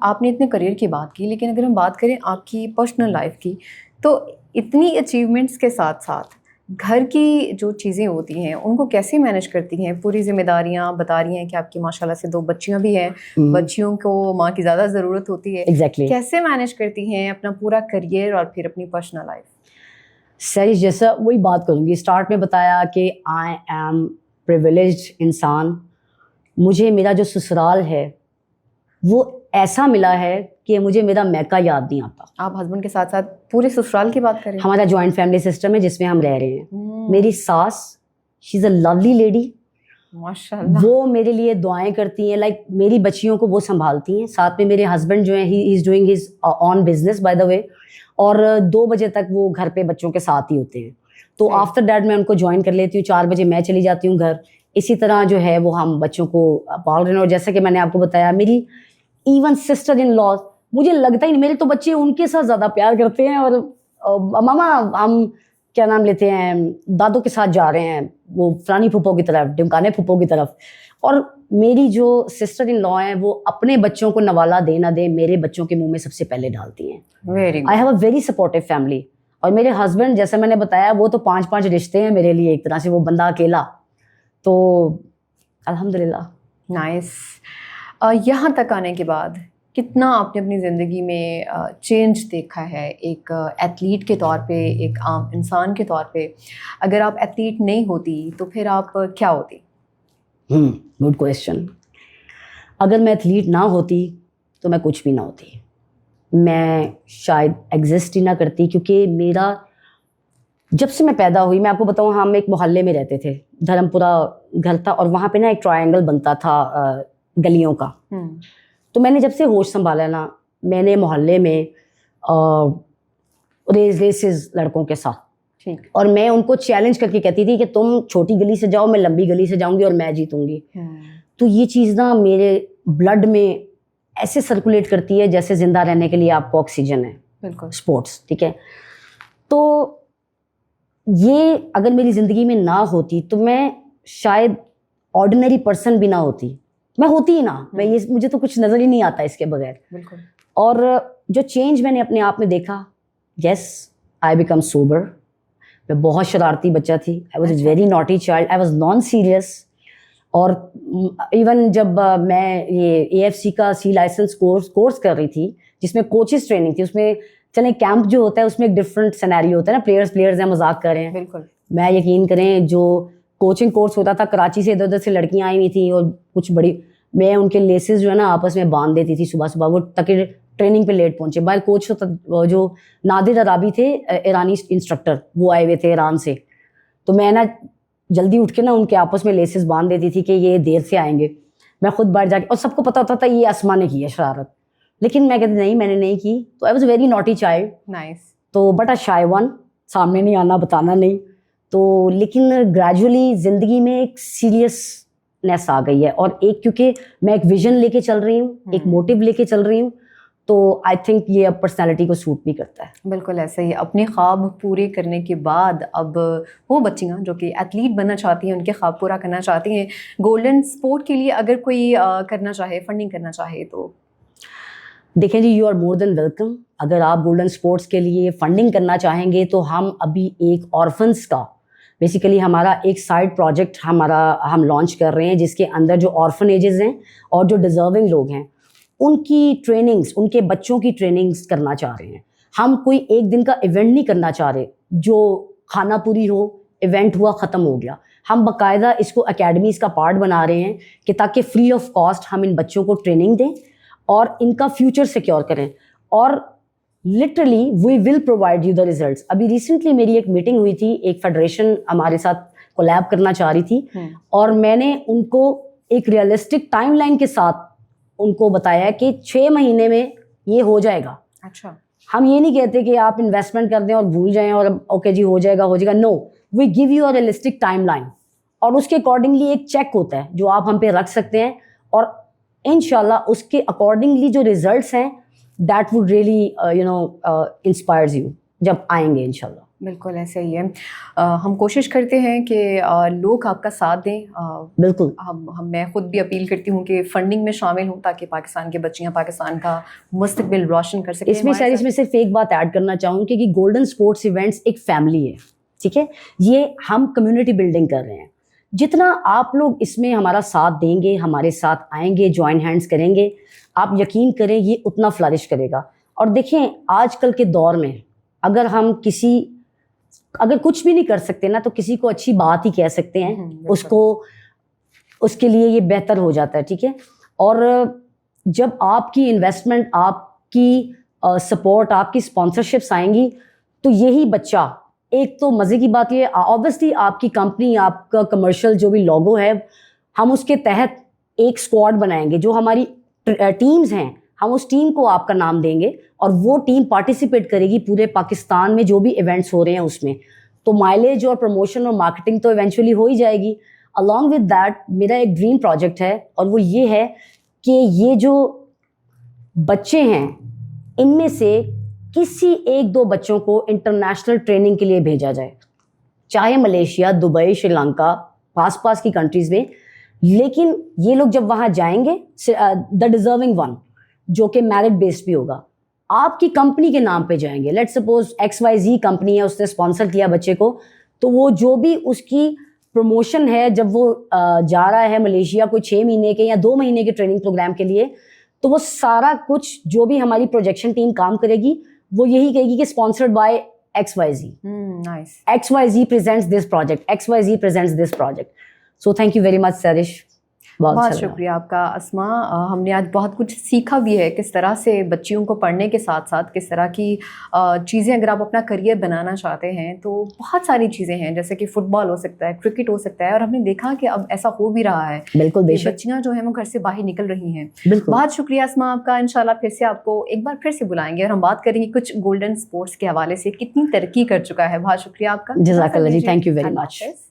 آپ نے اتنے کریئر کی بات کی, لیکن اگر ہم بات کریں آپ کی پرسنل لائف کی, تو اتنی اچیومنٹس کے ساتھ ساتھ گھر کی جو چیزیں ہوتی ہیں ان کو کیسے مینیج کرتی ہیں؟ پوری ذمہ داریاں بتا رہی ہیں کہ آپ کی ماشاءاللہ سے 2 بچیاں بھی ہیں, بچیوں کو ماں کی زیادہ ضرورت ہوتی ہے. Exactly. کیسے مینیج کرتی ہیں اپنا پورا کریئر اور پھر اپنی پرسنل لائف؟ سر جیسا وہی بات کروں گی, اسٹارٹ میں بتایا کہ آئی ایم پریویلیجڈ انسان. مجھے میرا جو سسرال ہے وہ ایسا ملا ہے کہ مجھے میرا میکا یاد نہیں آتا. آپ ہسبینڈ کے ساتھ ساتھ پورے سسرال کی بات کریں؟ ہمارا جوائنٹ فیملی سسٹم ہے جس میں ہم رہ رہے ہیں. میری ساس شی از اے لولی لیڈی. ماشاء اللہ. وہ میرے لیے دعائیں کرتی ہیں, لائک میری بچیوں کو وہ سنبھالتی ہیں. ساتھ میں میرے ہسبینڈ جو ہیں he is doing his own business by the way, اور 2 بجے تک وہ گھر پہ بچوں کے ساتھ ہی ہوتے ہیں. تو آفٹر دیٹ میں ان کو جوائن کر لیتی ہوں. 4 بجے میں چلی جاتی ہوں گھر. اسی طرح جو ہے وہ ہم بچوں کو پال رہے ہیں. اور جیسا کہ میں نے آپ کو بتایا, میری ایون سسٹر ان لاز, مجھے لگتا ہی نہیں, میرے تو بچے ان کے ساتھ زیادہ پیار کرتے ہیں. اور ماما ہم کیا نام لیتے ہیں, دادوں کے ساتھ جا رہے ہیں وہ فلانی پھپھو کی طرف, ڈمکانے پھپھو کی طرف. اور میری جو سسٹر ان لا ہیں وہ اپنے بچوں کو نوالا دے نہ دے میرے بچوں کے منہ میں سب سے پہلے ڈالتی ہیں. I have a very supportive family. اور میرے ہسبینڈ جیسے میں نے بتایا وہ تو 5 رشتے ہیں میرے لیے, ایک طرح سے وہ بندہ اکیلا. تو الحمدللہ. نائس. یہاں تک آنے کے بعد کتنا آپ نے اپنی زندگی میں چینج دیکھا ہے ایک ایتھلیٹ کے طور پہ, ایک عام انسان کے طور پہ؟ اگر آپ ایتھلیٹ نہیں ہوتی تو پھر آپ کیا ہوتی؟ Good question. اگر میں ایتھلیٹ نہ ہوتی تو میں کچھ بھی نہ ہوتی. میں شاید ایگزسٹ ہی نہ کرتی, کیونکہ میرا جب سے میں پیدا ہوئی, میں آپ کو بتاؤں, ہم ایک محلے میں رہتے تھے, دھرم پورہ گھر تھا, اور وہاں پہ نا ایک ٹرائنگل بنتا تھا گلیوں کا. تو میں نے جب سے ہوش سنبھالا نا, میں نے محلے میں ریسز لڑکوں کے ساتھ, اور میں ان کو چیلنج کر کے کہتی تھی کہ تم چھوٹی گلی سے جاؤ, میں لمبی گلی سے جاؤں گی اور میں جیتوں گی. تو یہ چیز نا میرے بلڈ میں ایسے سرکولیٹ کرتی ہے جیسے زندہ رہنے کے لیے آپ کو آکسیجن ہے. بالکل. اسپورٹس, ٹھیک ہے. تو یہ اگر میری زندگی میں نہ ہوتی تو میں شاید آرڈینری پرسن بھی نہ ہوتی. میں ہوتی ہی نہ, میں یہ مجھے تو کچھ نظر ہی نہیں آتا اس کے بغیر. بالکل. اور جو چینج میں نے اپنے آپ میں دیکھا, یس آئی بیکم سوبر. میں بہت شرارتی بچہ تھی. آئی was a very naughty child. I was non serious. اور ایون جب میں یہ اے ایف سی کا سی لائسنس کورس کر رہی تھی جس میں کوچز ٹریننگ تھی, اس میں چلیں کیمپ جو ہوتا ہے اس میں ایک ڈفرنٹ سینیریو ہوتا ہے نا, پلیئرز ہیں, مذاق کر رہے ہیں. بالکل. میں یقین کریں جو کوچنگ کورس ہوتا تھا, کراچی سے ادھر ادھر سے لڑکیاں آئی ہوئی تھیں اور کچھ بڑی, میں ان کے لیسز جو ہے نا آپس میں باندھ دیتی تھی صبح صبح, وہ تاکہ ٹریننگ پہ لیٹ پہنچے. باہر کوچ ہوتا جو نادر عرابی تھے, ایرانی انسٹرکٹر, وہ آئے ہوئے تھے ایران سے. تو میں نا جلدی اٹھ کے نا ان کے آپس میں لیسز باندھ دیتی تھی کہ یہ دیر سے آئیں گے. میں خود باہر جا کے, اور سب کو پتا ہوتا تھا یہ اسما نے کی ہے شرارت, لیکن میں کہتی نہیں, میں نے نہیں کی. تو I was a very naughty child. Nice. تو بٹ اے شائے ون, سامنے نہیں آنا, بتانا نہیں. تو لیکن گریجولی زندگی میں ایک سیریسنیس آ گئی ہے, اور ایک کیونکہ میں ایک ویژن لے کے چل رہی ہوں, ایک موٹیو لے کے چل رہی ہوں, تو آئی تھنک یہ اب پرسنالٹی کو سوٹ بھی کرتا ہے. بالکل ایسا ہی. اپنے خواب پورے کرنے کے بعد اب وہ بچیاں جو کہ ایتھلیٹ بننا چاہتی ہیں, ان کے خواب پورا کرنا چاہتی ہیں, گولڈن اسپورٹ کے لیے اگر کوئی کرنا چاہے, فنڈنگ کرنا چاہے, تو دیکھیں جی, you are more than welcome. اگر آپ گولڈن اسپورٹس کے لیے فنڈنگ کرنا چاہیں گے تو ہم ابھی ایک آرفنس کا بیسیکلی ہمارا ایک سائڈ پروجیکٹ ہم لانچ کر رہے ہیں, جس کے اندر جو آرفن ایجز ہیں اور جو ڈیزرونگ لوگ ہیں ان کی ٹریننگز, ان کے بچوں کی ٹریننگز کرنا چاہ رہے ہیں. ہم کوئی ایک دن کا ایونٹ نہیں کرنا چاہ رہے جو کھانا پوری ہو, ایونٹ ہوا ختم ہو گیا. ہم باقاعدہ اس کو اکیڈمیز کا پارٹ بنا رہے ہیں کہ تاکہ فری آف کاسٹ ہم ان بچوں کو ٹریننگ دیں اور ان کا فیوچر سیکیور کریں. اور literally we will provide you the results. ابھی ریسنٹلی میری ایک میٹنگ ہوئی تھی, ایک فیڈریشن ہمارے ساتھ کولیب کرنا چاہ رہی تھی, اور میں نے ان کو ایک ریئلسٹک ٹائم لائن کے ساتھ ان کو بتایا کہ 6 مہینے میں یہ ہو جائے گا. اچھا. ہم یہ نہیں کہتے کہ آپ انویسٹمنٹ کر دیں اور بھول جائیں اور اوکے جی ہو جائے گا. No, we give you a realistic timeline, اور اس کے اکارڈنگلی ایک چیک ہوتا ہے جو آپ ہم پہ رکھ سکتے ہیں, اور انشاءاللہ اس کے اکارڈنگلی جو ریزلٹس ہیں that would really inspires you جب آئیں گے انشاءاللہ. بالکل ایسا ہی ہے. ہم کوشش کرتے ہیں کہ لوگ آپ کا ساتھ دیں. بالکل. میں خود بھی اپیل کرتی ہوں کہ فنڈنگ میں شامل ہوں تاکہ پاکستان کی بچیاں پاکستان کا مستقبل روشن کر سکیں. اس میں صرف ایک بات ایڈ کرنا چاہوں کہ گولڈن اسپورٹس ایونٹس ایک فیملی ہے, ٹھیک ہے. یہ ہم کمیونٹی بلڈنگ کر رہے ہیں. جتنا آپ لوگ اس میں ہمارا ساتھ دیں گے, ہمارے ساتھ آئیں گے, جوائن ہینڈس کریں گے, آپ یقین کریں یہ اتنا فلرش کرے گا. اور دیکھیں آج کل کے دور میں اگر کچھ بھی نہیں کر سکتے نا تو کسی کو اچھی بات ہی کہہ سکتے ہیں, اس کے لیے یہ بہتر ہو جاتا ہے, ٹھیک ہے. اور جب آپ کی انویسٹمنٹ، آپ کی سپورٹ، آپ کی اسپانسرشپس آئیں گی تو یہی بچہ، ایک تو مزے کی بات یہ آبویسلی آپ کی کمپنی، آپ کا کمرشل جو بھی لوگو ہے، ہم اس کے تحت ایک اسکواڈ بنائیں گے جو ہماری ٹیمز ہیں، ہم اس ٹیم کو آپ کا نام دیں گے اور وہ ٹیم پارٹیسپیٹ کرے گی پورے پاکستان میں جو بھی ایونٹس ہو رہے ہیں اس میں. تو مائلیج اور پروموشن اور مارکیٹنگ تو ایونچولی ہو ہی جائے گی. along with that میرا ایک ڈریم پروجیکٹ ہے اور وہ یہ ہے کہ یہ جو بچے ہیں ان میں سے کسی ایک دو بچوں کو انٹرنیشنل ٹریننگ کے لیے بھیجا جائے، چاہے ملیشیا، دبئی، شری لنکا، پاس کی کنٹریز میں. لیکن یہ لوگ جب وہاں جائیں گے، دا ڈیزرونگ ون جو کہ میرٹ بیسڈ بھی ہوگا، آپ کی کمپنی کے نام پہ جائیں گے. لیٹ سپوز XYZ کمپنی ہے، اس نے اسپانسر کیا بچے کو، تو وہ جو بھی اس کی پروموشن ہے جب وہ جا رہا ہے ملیشیا کوئی 6 مہینے کے یا 2 مہینے کے ٹریننگ پروگرام کے لیے، تو وہ سارا کچھ جو بھی ہماری پروجیکشن ٹیم کام کرے گی وہ یہی کہے گی کہ sponsored by XYZ. XYZ presents this project, XYZ presents this project. So thank you very much Sarish. بہت شکریہ آپ کا اسما. ہم نے آج بہت کچھ سیکھا بھی ہے، کس طرح سے بچیوں کو پڑھنے کے ساتھ ساتھ کس طرح کی چیزیں، اگر آپ اپنا کریئر بنانا چاہتے ہیں تو بہت ساری چیزیں ہیں، جیسے کہ فٹ بال ہو سکتا ہے، کرکٹ ہو سکتا ہے، اور ہم نے دیکھا کہ اب ایسا ہو بھی رہا ہے. بالکل، بچیاں جو ہیں وہ گھر سے باہر نکل رہی ہیں. بہت شکریہ اسما آپ کا. انشاءاللہ پھر سے آپ کو ایک بار پھر سے بلائیں گے اور ہم بات کریں گے کچھ گولڈن اسپورٹس کے حوالے سے کتنی ترقی کر چکا ہے. بہت شکریہ آپ کا. جزاک اللہ جی، تھینک یو ویری مچ.